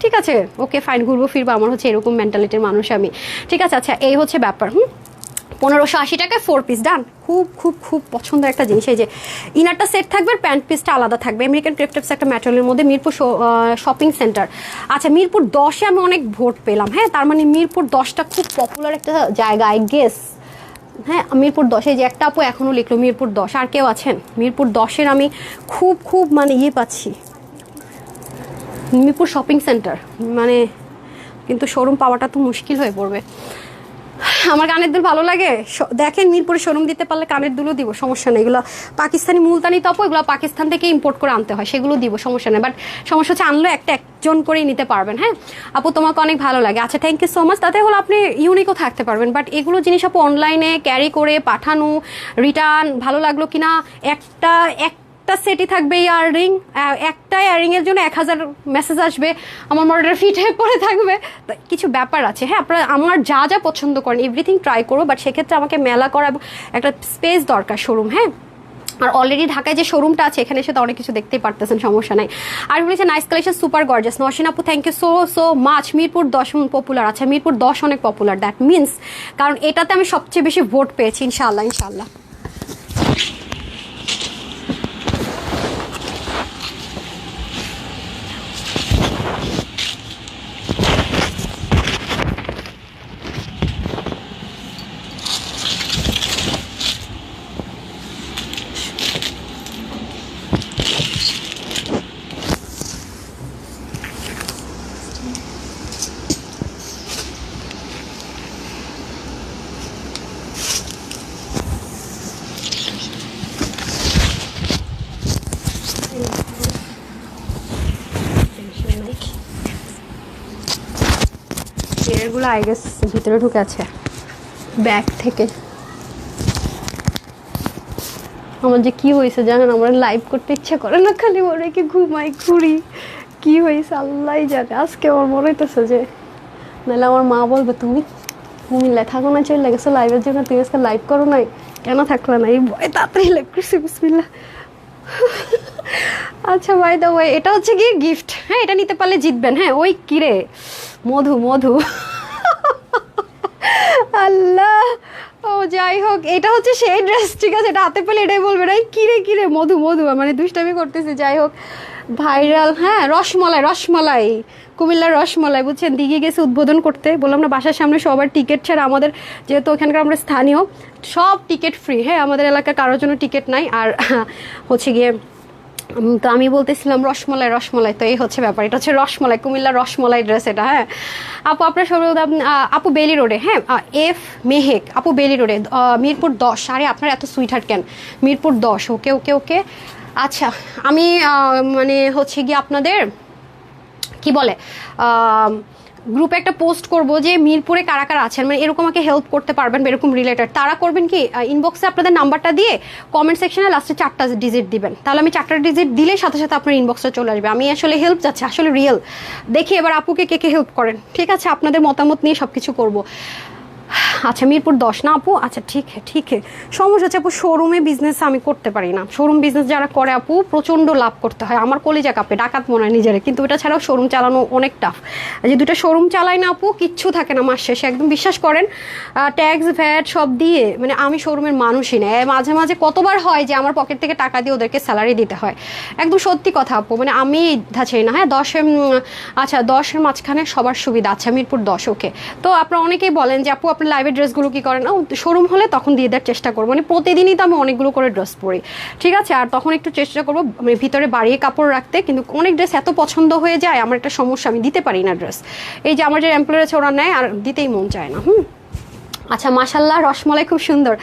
[SPEAKER 1] ঠিক আছে? ওকে ফাইন, ঘুরবো ফিরবো, আমার হচ্ছে এরকম মেন্টালিটির মানুষ আমি, ঠিক আছে? আচ্ছা এই হচ্ছে ব্যাপার। 1580 টাকায় 4 পিস, ডান। খুব খুব খুব পছন্দের একটা জিনিস, এই যে ইনারটা সেট থাকবে, প্যান্ট পিসটা আলাদা থাকবে, আমেরিকান ক্রেফটেপস একটা ম্যাটেরিয়ালের মধ্যে, মিরপুর শপিং সেন্টার। আচ্ছা মিরপুর 10-এ আমি অনেক ভোট পেলাম, হ্যাঁ, তার মানে মিরপুর 10টা খুব পপুলার একটা জায়গা, আই গেস। হ্যাঁ, মিরপুর 10-এ যে একটা আপু এখনও লিখলো মিরপুর 10, আর কেউ আছেন মিরপুর 10-এর? আমি খুব মানে পাচ্ছি মিরপুর শপিং সেন্টার, মানে কিন্তু শোরুম পাওয়াটা তো মুশকিল হয়ে পড়বে। আমার কানের দুল ভালো লাগে, দেখেন মিরপুরে শোরুম দিতে পারলে কানের দুলও দিব, সমস্যা নেই। এগুলো পাকিস্তানি মুলতানি তপ, এগুলো পাকিস্তান থেকে ইম্পোর্ট করে আনতে হয়, সেগুলো দিব, সমস্যা নেই। বাট সমস্যা হচ্ছে আনলে একজন করেই নিতে পারবেন। হ্যাঁ আপু, তোমাকে অনেক ভালো লাগে, আচ্ছা থ্যাংক ইউ সো মাচ। তাতে হলো আপনি ইউনিকও থাকতে পারবেন। বাট এগুলো জিনিস আপু অনলাইনে ক্যারি করে পাঠানো, রিটার্ন, ভালো লাগলো কিনা, একটা সেটই থাকবে ইয়াররিং, একটা ইয়াররিংয়ের জন্য 1000 মেসেজ আসবে, আমার মডেলের ফিটে পরে থাকবে, কিছু ব্যাপার আছে। হ্যাঁ, আপনারা আমার যা পছন্দ করেন এভরিথিং ট্রাই করবো, বাট সেক্ষেত্রে আমাকে মেলা করা এবং একটা স্পেস দরকার, শোরুম। হ্যাঁ, আর অলরেডি ঢাকায় যে শোরুমটা আছে এখানে এসে তো অনেক কিছু দেখতেই পারতেছেন, সমস্যা নাই। আর বলেছে nice collection, super gorgeous. Naushin আপু thank you so much. Mirpur 10 popular, আচ্ছা মিরপুর 10 অনেক পপুলার, দ্যাট মিনস কারণ এটাতে আমি সবচেয়ে বেশি ভোট পেয়েছি, ইনশাল্লাহ। দেখি এরগুলো আই গেস ভিতরে ঢুকে আছে ব্যাগ থেকে। আমার যে কি হয়েছে জানেন, আমার লাইভ করতে ইচ্ছা করে না, খালি ওরে কি ঘুমাই ঘুরি, কি হয়েছে আল্লাহ জানে। আজকে আমার মনে হইতেছে যে নাহলে আমার মা বলবে তুমি কুমিল্লায় থাকো না, চলে গেছো লাইভের জন্য, তুমি আজকে লাইভ করো নাই, কেন থাকলো না, এই ভয় তাড়াতাড়ি লাইভ করছি বিসমিল্লাহ। আচ্ছা বাই দ্য ওয়ে এটা হচ্ছে কি গিফট, হ্যাঁ এটা নিতে পারলে জিতবেন। হ্যাঁ ওই কিরে মধু মধু আল্লাহ, ও যাই হোক এটা হচ্ছে সেই ড্রেস, ঠিক আছে এটা হাতে পেলে এটাই বলবে না কিরে কিরে মধু মধু, মানে দুষ্টামি করতেছে। যাই হোক ভাইরাল, হ্যাঁ রসমলাই, রসমালাই কুমিল্লার রসমালাই বুঝছেন, দিঘি গেছে উদ্বোধন করতে, বললাম না বাসার সামনে সবার টিকিট ছাড়া, আমাদের যেহেতু ওখানকার আমরা স্থানীয় সব টিকিট ফ্রি। হ্যাঁ আমাদের এলাকার কারোর জন্য টিকিট নাই। আর হচ্ছে গিয়ে তো আমি বলতেছিলাম রসমলাই রসমালাই, তো এই হচ্ছে ব্যাপার, এটা হচ্ছে রসমালাই কুমিল্লার রসমালাই ড্রেস এটা। হ্যাঁ আপু আপনার সবাই আপু বেলি রোডে, হ্যাঁ এফ মেহেক আপু বেলি রোডে মিরপুর 10। আরে আপনার এত সুইট হার্ট কেন, মিরপুর 10। ওকে ওকে ওকে আচ্ছা আমি মানে হচ্ছে গিয়ে আপনাদের কি বলে গ্রুপে একটা পোস্ট করব যে মিরপুরে কারা কারা আছেন, মানে এরকম আমাকে হেল্প করতে পারবেন এরকম রিলেটেড, তারা করবেন কি ইনবক্সে আপনাদের নাম্বারটা দিয়ে কমেন্ট সেকশনে লাস্টে 4টা ডিজিট দিবেন, তাহলে আমি 4টা ডিজিট দিলে সাথে সাথে আপনার ইনবক্সে চলে আসবে। আমি আসলে হেল্প যাচ্ছে আসলে রিয়েল, দেখি এবার আপুকে কে কে হেল্প করেন, ঠিক আছে আপনাদের মতামত নিয়ে সব কিছু করবো। আচ্ছা মিরপুর 10 না আপু, আচ্ছা ঠিক সমস্যা হচ্ছে আপু শোরুমে বিজনেস আমি করতে পারি না, শোরুম বিজনেস যারা করে আপু প্রচণ্ড লাভ করতে হয়, আমার কলিজা কাঁপে, ডাকাত মনে হয় নিজেরে, কিন্তু এটা ছাড়াও শোরুম চালানো অনেক টাফ। যে দুটো শোরুম চালাই না আপু কিচ্ছু থাকে না মাস শেষে, একদম বিশ্বাস করেন ট্যাক্স ভ্যাট সব দিয়ে, মানে আমি শোরুমের মানুষই না, মাঝে মাঝে কতবার হয় যে আমার পকেট থেকে টাকা দিয়ে ওদেরকে স্যালারি দিতে হয়, একদম সত্যি কথা আপু, মানে আমি ধাছাই না। হ্যাঁ 10 আচ্ছা 10-এর মাঝখানে সবার সুবিধা, আচ্ছা মিরপুর 10 ওকে। তো আপনারা অনেকেই বলেন যে আপু আপনার লাইভের ড্রেসগুলো কি করেন, শোরুম হলে তখন দিয়ে দেওয়ার চেষ্টা করবো, মানে প্রতিদিনই তো আমি অনেকগুলো করে ড্রেস পরি, ঠিক আছে, আর তখন একটু চেষ্টা করবো মানে ভিতরে বাড়িয়ে কাপড় রাখতে, কিন্তু অনেক ড্রেস এত পছন্দ হয়ে যায় আমার একটা সমস্যা, আমি দিতে পারি না ড্রেস, এই যে আমার যে এমপ্লয়ার আছে ওরা নেয় আর দিতেই মন চায় না। আচ্ছা মাশাল্লাহ রসমলাই খুব সুন্দর,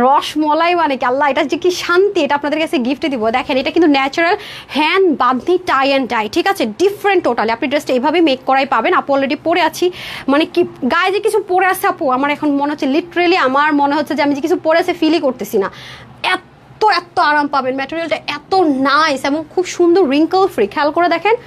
[SPEAKER 1] রসমলাই মানে কি আল্লাহ, এটা যে কি শান্তি, এটা আপনাদের কাছে গিফটে দিব। দেখেন এটা কিন্তু natural hand bandhani tie and dye, ঠিক আছে ডিফারেন্ট টোটালি, আপনি ড্রেসটা এইভাবে মেক করাই পাবেন। আপু অলরেডি পরে আছি, মানে কি গায়ে যে কিছু পরে আছে আপু, আমার এখন মনে হচ্ছে লিটারেলি আমার মনে হচ্ছে যে আমি যে কিছু পরে আছে ফিলই করতেছি না, এত এত আরাম পাবেন, ম্যাটেরিয়ালটা এত নাইস এবং খুব সুন্দর রিঙ্কল ফ্রি, খেয়াল করে দেখেন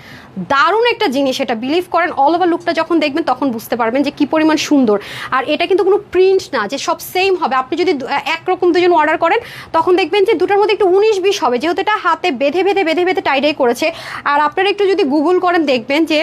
[SPEAKER 1] দারুণ একটা জিনিস, এটা বিলিভ করেন অল ওভার লুকটা যখন দেখবেন তখন বুঝতে পারবেন যে কি পরিমাণ সুন্দর। আর এটা কিন্তু কোনো প্রিন্ট না যে সব সেম হবে, আপনি যদি একরকম দুজন অর্ডার করেন তখন দেখবেন যে দুটার মধ্যে একটু 19-20 হবে, যেহেতু এটা হাতে বেঁধে বেঁধে বেঁধে বেঁধে টাইডাই করেছে। আর আপনারা একটু যদি গুগল করেন দেখবেন যে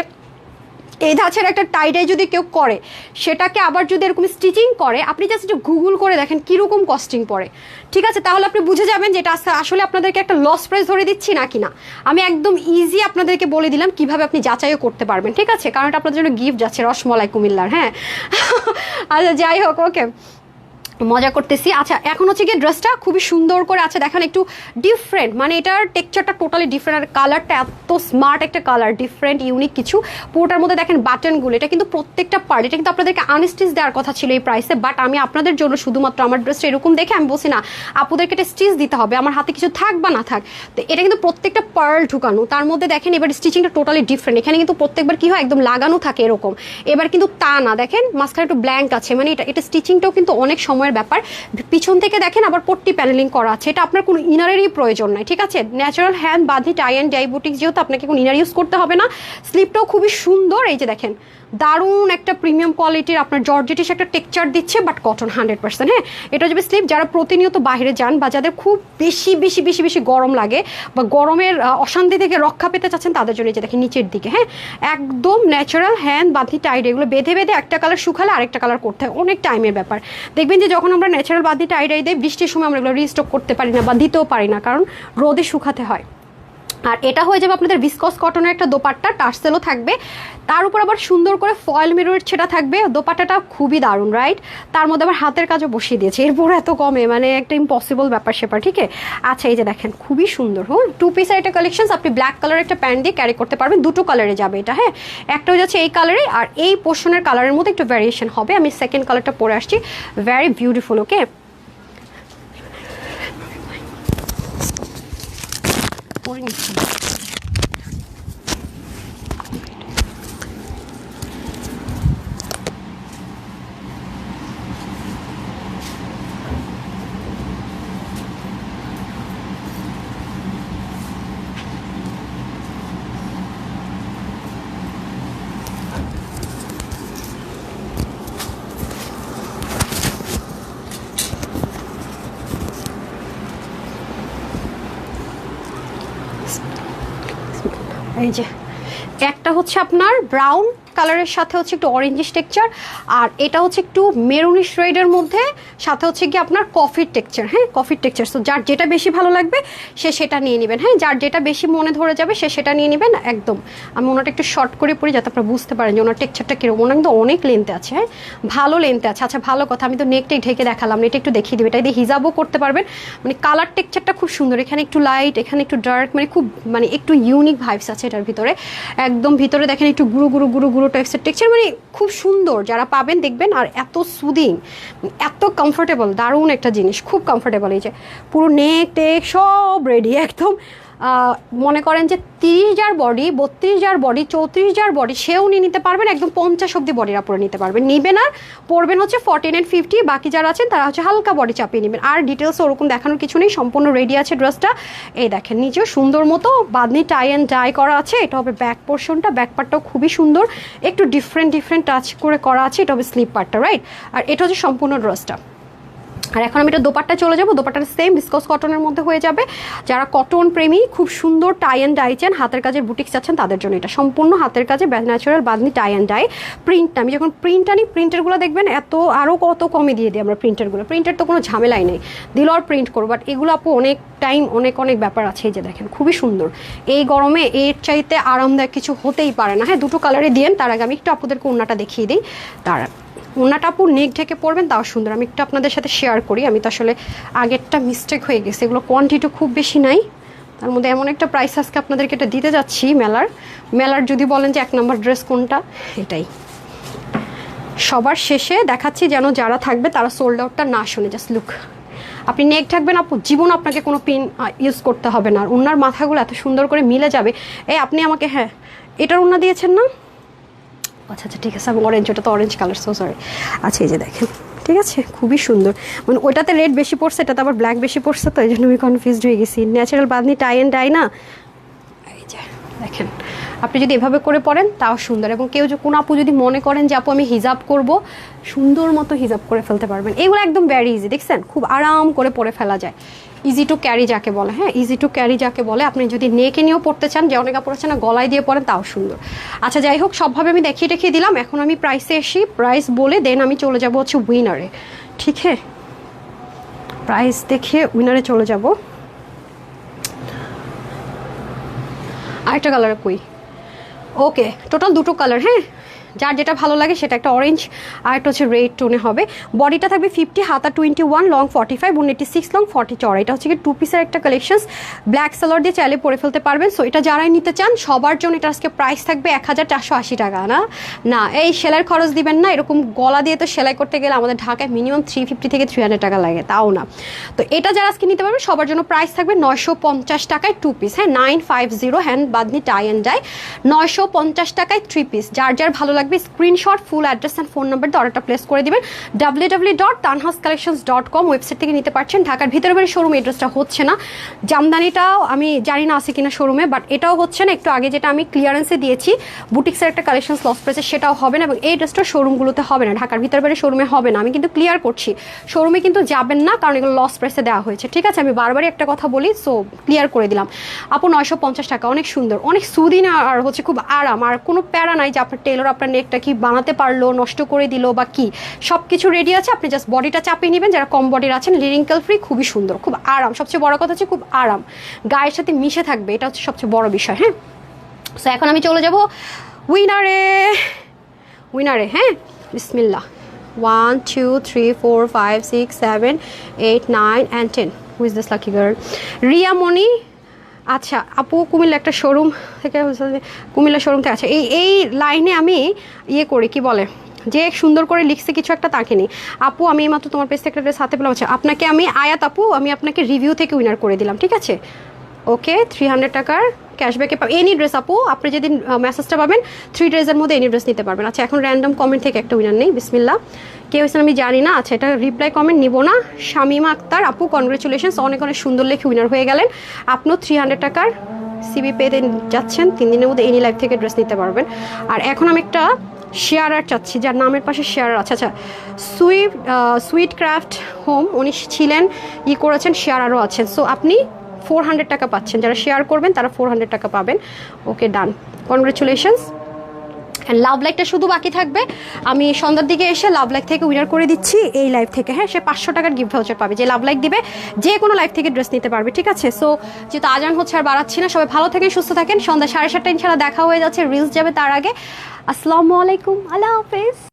[SPEAKER 1] এই ধাঁচের একটা টাইডাই যদি কেউ করে সেটাকে আবার যদি এরকম স্টিচিং করে, আপনি জাস্ট একটু গুগল করে দেখেন কীরকম কস্টিং পড়ে, ঠিক আছে, তাহলে আপনি বুঝে যাবেন যে এটা আসলে আপনাদেরকে একটা লস প্রাইস ধরে দিচ্ছি নাকি না। আমি একদম ইজি আপনাদেরকে বলে দিলাম কিভাবে আপনি যাচাইও করতে পারবেন, ঠিক আছে, কারণ এটা আপনাদের জন্য গিফট যাচ্ছে রসমলাই কুমিল্লার। হ্যাঁ আচ্ছা যাই হোক ওকে মজা করতেছি। আচ্ছা এখন হচ্ছে গিয়ে ড্রেসটা খুবই সুন্দর করে আছে, দেখেন একটু ডিফারেন্ট, মানে এটার টেক্সচারটা টোটালি ডিফারেন্ট, আর কালারটা এত স্মার্ট একটা কালার, ডিফারেন্ট ইউনিক কিছু, পুরোটার মধ্যে দেখেন বাটনগুলো, এটা কিন্তু প্রত্যেকটা পার্ট, এটা কিন্তু আপনাদেরকে আনস্টিচ দেওয়ার কথা ছিল এই প্রাইসে, বাট আমি আপনাদের জন্য শুধুমাত্র আমার ড্রেসটা এরকম দেখে আমি বলছি না আপুদেরকে এটা স্টিচ দিতে হবে, আমার হাতে কিছু থাক বা না থাক, তো এটা কিন্তু প্রত্যেকটা পার্ল ঢুকানো, তার মধ্যে দেখেন এবার স্টিচিংটা টোটালি ডিফারেন্ট, এখানে কিন্তু প্রত্যেকবার কি হয় একদম লাগানো থাকে এরকম, এবার কিন্তু তা না, দেখেন মাঝখানে একটু ব্ল্যাঙ্ক আছে, মানে এটা স্টিচিংটাও কিন্তু অনেক সময়ের ব্যাপার। পিছন থেকে দেখেন আবার পট্টি প্যানেলিং করা আছে, এটা আপনার কোনো ইনারেরই প্রয়োজন নাই, ঠিক আছে, ন্যাচারাল হ্যান্ড বাঁধি টাই অ্যান্ড ডাই বুটিক, যেহেতু আপনাকে কোনো ইনার ইউজ করতে হবে না। স্লিপটাও খুবই সুন্দর, এই যে দেখেন দারুণ একটা প্রিমিয়াম কোয়ালিটির আপনার জর্জেটিস একটা টেক্সচার দিচ্ছে, বাট কটন 100%। হ্যাঁ এটা যাবে স্লিপ, যারা প্রতিনিয়ত বাইরে যান বা যাদের খুব বেশি বেশি বেশি বেশি গরম লাগে বা গরমের অশান্তি থেকে রক্ষা পেতে চাচ্ছেন তাদের জন্য, যে দেখেন নিচের দিকে, হ্যাঁ একদম ন্যাচারাল হ্যান্ড বাঁধি টাইড, এগুলো বেঁধে বেঁধে একটা কালার শুকালে আরেকটা কালার করতে হয়, অনেক টাইমের ব্যাপার। দেখবেন যে যখন আমরা ন্যাচারাল বাঁধি টাইড দেয় বৃষ্টির সময় আমরা এগুলো রিস্টক করতে পারি না বা দিতেও পারি না, কারণ রোদে শুকাতে হয়। আর এটা হয়ে যাবে আপনাদের ভিসকস কটনের একটা দোপাট্টা, টার্সেলও থাকবে, তার উপর আবার সুন্দর করে ফয়েল মিররের ছেটা থাকবে, দোপাট্টাটা খুবই দারুণ রাইট, তার মধ্যে আবার হাতের কাজও বসিয়ে দিয়েছে, এরপর এত কমে মানে একটা ইম্পসিবল ব্যাপার সেপার, ঠিক আছে। আচ্ছা এই যে দেখেন খুবই সুন্দর, হ্যাঁ 2 পিসের একটা কালেকশন, আপনি ব্ল্যাক কালারের একটা প্যান্ট দিয়ে ক্যারি করতে পারবেন, দুটো কালারে যাবে এটা, হ্যাঁ একটা হয়ে যাচ্ছে এই কালারে, আর এই পোর্শনের কালারের মধ্যে একটু ভ্যারিয়েশন হবে, আমি সেকেন্ড কালারটা পরে আসছি, ভেরি বিউটিফুল। ওকে এই যে একটা হচ্ছে আপনার ব্রাউন কালারের সাথে হচ্ছে একটু অরেঞ্জিশ টেক্সচার, আর এটা হচ্ছে একটু মেরুনিশ রেডের মধ্যে, সাথে হচ্ছে কি আপনার কফির টেক্সচার। হ্যাঁ, কফির টেক্সচার। সো যার যেটা বেশি ভালো লাগবে সে সেটা নিয়ে নেবেন। হ্যাঁ, যার যেটা বেশি মনে ধরে যাবে সে সেটা নিয়ে নেবেন। একদম আমি ওনাটা একটু শর্ট করে পড়ি যাতে আপনারা বুঝতে পারেন যে ওনার টেক্সচারটা কীরকম। ওনার কিন্তু অনেক লেন্থে আছে। হ্যাঁ, ভালো লেন্থে আছে। আচ্ছা, ভালো কথা, আমি তো নেকটাই ঢেকে দেখালাম, এটা একটু দেখিয়ে দেবে। এটা দিয়ে হিজাবও করতে পারবেন। মানে কালার টেক্সচারটা খুব সুন্দর, এখানে একটু লাইট, এখানে একটু ডার্ক, মানে খুব মানে একটু ইউনিক ভাইবস আছে এটার ভিতরে। একদম ভিতরে দেখেন একটু গুঁড়ো গুঁড়ো গুঁড়ো গুঁড়ো টাইপসের টেক্সচার, মানে খুব সুন্দর। যারা পাবেন দেখবেন, আর এত সুদিং, এত কমফোর্টেবল, দারুণ একটা জিনিস, খুব কমফোর্টেবল। এই যে পুরো নেক টেক সব রেডি একদম। মনে করেন যে 30 যার বডি, 32 যার বডি, 34 যার বডি, সেও নিয়ে নিতে পারবেন। একদম 50 অব্দি বডির উপরে নিতে পারবেন। নিবেন আর পড়বেন হচ্ছে 14 and 50। বাকি যারা আছেন তারা হচ্ছে হালকা বডি চাপিয়ে নেবেন। আর ডিটেলস ওরকম দেখানোর কিছু নেই, সম্পূর্ণ রেডি আছে ড্রেসটা। এই দেখেন নিচেও সুন্দর মতো বাঁধনি টাই অ্যান্ড ডাই করা আছে। এটা হবে ব্যাক পোর্শনটা, ব্যাক পার্টটাও খুবই সুন্দর, একটু ডিফারেন্ট টাচ করে করা আছে। এটা হবে স্লিপ পার্টটা, রাইট? আর এটা হচ্ছে সম্পূর্ণ ড্রেসটা। আর এখন আমি এটা দোপাট্টা চলে যাবো। দোপাট্টাটা সেম বিসকস কটনের মধ্যে হয়ে যাবে। যারা কটন প্রেমী, খুব সুন্দর টাই অ্যান্ড ডাই চান, হাতের কাজের বুটিক্স চাচ্ছেন, তাদের জন্য এটা সম্পূর্ণ হাতের কাজে natural bandhani tie and die. প্রিন্টটা আমি যখন প্রিন্ট আনি, প্রিন্টারগুলো দেখবেন এত আরও কত কমে দিয়ে দিই আমরা প্রিন্টারগুলো। প্রিন্টার তো কোনো ঝামেলাই নেই, দিল আর প্রিন্ট করবো। বাট এগুলো আপু অনেক টাইম, অনেক ব্যাপার আছে। এই যে দেখেন খুবই সুন্দর। এই গরমে এর চাইতে আরামদায়ক কিছু হতেই পারে না। হ্যাঁ, দুটো কালারে দিয়েন। তার আগে আমি একটু আপুদেরকে ওড়নাটা দেখিয়ে দিই। তারা ওনাটা আপু নেক ঢেকে পড়বেন, তাও সুন্দর। আমি একটু আপনাদের সাথে শেয়ার করি। আমি তো আসলে আগেরটা মিস্টেক হয়ে গেছে, এগুলো কোয়ান্টিটি খুব বেশি নাই। তার মধ্যে এমন একটা প্রাইস আজকে আপনাদেরকে এটা দিতে যাচ্ছি মেলার যদি বলেন যে 1 নম্বর ড্রেস কোনটা, এটাই। সবার শেষে দেখাচ্ছি যেন যারা থাকবে তারা সোল্ড আউটটা না শুনে। জাস্ট লুক, আপনি নেক থাকবেন আপু, জীবন আপনাকে কোনো পিন ইউজ করতে হবে না। আর ওনার মাথাগুলো এত সুন্দর করে মিলে যাবে। এই আপনি আমাকে, হ্যাঁ এটার ওনা দিয়েছেন না? আচ্ছা ঠিক আছে, আমি অরেঞ্জ, ওটা তো অরেঞ্জ কালার, সো সরি। আচ্ছা এই যে দেখেন, ঠিক আছে, খুবই সুন্দর। মানে ওইটাতে রেড বেশি পড়ছে, এটাতে আবার ব্ল্যাক বেশি পড়ছে, তো এই জন্য আমি কনফিউজড হয়ে গেছি। Natural bandhani tie and die না? এই যে দেখেন, আপনি যদি এভাবে করে পড়েন তাও সুন্দর। এবং কেউ যে কোনো আপু যদি মনে করেন যে আপু আমি হিজাব করব, সুন্দর মতো হিজাব করে ফেলতে পারবেন। এগুলো একদম ভ্যারি ইজি, দেখছেন খুব আরাম করে পরে ফেলা যায়। ইজি টু ক্যারি যাকে বলে, হ্যাঁ ইজি টু ক্যারি যাকে বলে। আপনি যদি নেকে নিয়েও পড়তে চান, যে অনেকে পড়েছে না গলায় দিয়ে পড়েন, তাও সুন্দর। আচ্ছা যাই হোক, সবভাবে আমি দেখিয়ে দিলাম। এখন আমি প্রাইসে আসি, প্রাইস বলে দেন আমি চলে যাব হচ্ছে উইনারে। ঠিক হ্যাঁ, প্রাইস দেখে উইনারে চলে যাব। আরেকটা কালার কই? ওকে, টোটাল দুটো কালার। হ্যাঁ, যার যেটা ভালো লাগে সেটা, একটা অরেঞ্জ আর একটা হচ্ছে রেড টোনে হবে। বডিটা থাকবে 50, হাতা 21, লং 45, 186 লং 40 চড়া। এটা হচ্ছে কি 2 পিসের একটা কালেকশন, ব্ল্যাক সালোয়ার দিয়ে চাইলে পরে ফেলতে পারবেন। সো এটা যারাই নিতে চান সবার জন্য এটা আজকে প্রাইস থাকবে 1480 টাকা। না এই সেলাইয়ের খরচ দিবেন না। এরকম গলা দিয়ে তো সেলাই করতে গেলে আমাদের ঢাকায় মিনিমাম 350 থেকে 300 টাকা লাগে, তাও না। তো এটা যারা আজকে নিতে পারবেন সবার জন্য প্রাইস থাকবে 950 টাকায় 2 পিস। হ্যাঁ, 950 hand bandhani tie and die, 950 টাকায় 3 পিস। যার ভালো লাগবে screenshot, full address and phone number দিয়ে অর্ডারটা প্লেস করে দিবেন। www.tanhascollections.com ওয়েবসাইট থেকে নিতে পারছেন। ঢাকার ভিতরে বাড়ি শোরুম এড্রেসটা হচ্ছে না। জামদানিটাও আমি জানি না আছে কিনা শোরুমে, বাট এটাও হচ্ছে না। একটু আগে যেটা আমি ক্লিয়ারেন্সে দিয়েছি বুটিক্সের একটা কালেকশন লস প্রাইসে, সেটাও হবে না। এবং এই ড্রেসটা শোরুমগুলোতে হবে না, ঢাকার ভিতরে বাড়ি শোরুমে হবে না। আমি কিন্তু ক্লিয়ার করছি, শোরুমে কিন্তু যাবেন না, কারণ এগুলো লস প্রাইসে দেওয়া হয়েছে। ঠিক আছে, আমি বারবারই একটা কথা বলি, সো ক্লিয়ার করে দিলাম। আপু 950 টাকা, অনেক সুন্দর, অনেক সুদিন, আর হচ্ছে খুব আরাম। আর কোনো প্যারা নাই যে আপনার টেলর আপনার নেকটা কি বানাতে পারলো, নষ্ট করে দিল বা কি, সব কিছু রেডি আছে। আপনি জাস্ট বডিটা চাপিয়ে নেবেন। যারা কম বডির আছেন, রিঙ্কেল ফ্রি, খুবই সুন্দর, খুব আরাম। সবচেয়ে বড় কথা হচ্ছে খুব আরাম, গায়ের সাথে মিশে থাকবে, এটা হচ্ছে সবচেয়ে বড় বিষয়। হ্যাঁ, সো এখন আমি চলে যাব উইনারে। হ্যাঁ, বিসমিল্লাহ। 1 2 3 4 5 6 7 8 9 and 10. Who is this lucky girl? Riya মনি। আচ্ছা আপু, কুমিল্লা একটা শোরুম থেকে, কুমিল্লা শোরুম থেকে। আচ্ছা এই লাইনে আমি করি, কি বলে, যে সুন্দর করে লিখছে কিছু একটা, তাকে নেই। আপু আমি এইমাত্র তোমার পেজ থেকে একটা ড্রেস হাতে পেলাম। আচ্ছা আপনাকে আমি আয়াত আপু, আমি আপনাকে রিভিউ থেকে উইনার করে দিলাম। ঠিক আছে, ওকে, 300 টাকার ক্যাশব্যাকে পাবেন এনি ড্রেস। আপু আপনি যেদিন মেসেজটা পাবেন 3 ড্রেসের মধ্যে এনি ড্রেস নিতে পারবেন। আচ্ছা এখন র্যান্ডম কমেন্ট থেকে একটা উইনার নেই, বিসমিল্লাহ। কে হয়েছেন আমি জানি না। আচ্ছা এটা রিপ্লাই কমেন্ট নিব না। শামিমা আক্তার আপু, কনগ্রেচুলেশনস, অনেক সুন্দর লেখে উইনার হয়ে গেলেন। আপনিও 300 টাকার সিবি পেতে যাচ্ছেন। 3 দিনের মধ্যে এনি লাইফ থেকে ড্রেস নিতে পারবেন। আর এখন আমি একটা শেয়ারার চাচ্ছি, যার নামের পাশে শেয়ারার আছে। আচ্ছা সুইট ক্রাফট হোম, উনি ছিলেন, করেছেন, শেয়ারারও আছেন। সো আপনি 400 টাকা পাচ্ছেন, যারা শেয়ার করবেন তারা 400 টাকা পাবেন। ওকে ডান, কনগ্রেচুলেশনস। অ্যান্ড লাভ লাইকটা শুধু বাকি থাকবে, আমি সন্ধ্যার দিকে এসে লাভ লাইক থেকে উইনার করে দিচ্ছি এই লাইভ থেকে। হ্যাঁ, সে 500 টাকার গিফট ভাউচার পাবে, যে লাভ লাইক দিবে যে কোনো লাইভ থেকে ড্রেস নিতে পারবে, ঠিক আছে? সো যেহেতু আজান হচ্ছে আর বাড়াচ্ছি না, সবাই ভালো থাকেন, সুস্থ থাকেন। সন্ধ্যা 7:30 ইনশাল্লাহ দেখা হয়ে যাচ্ছে, রিলস যাবে তার আগে। আসসালামু আলাইকুম, আল্লাহ হাফেজ।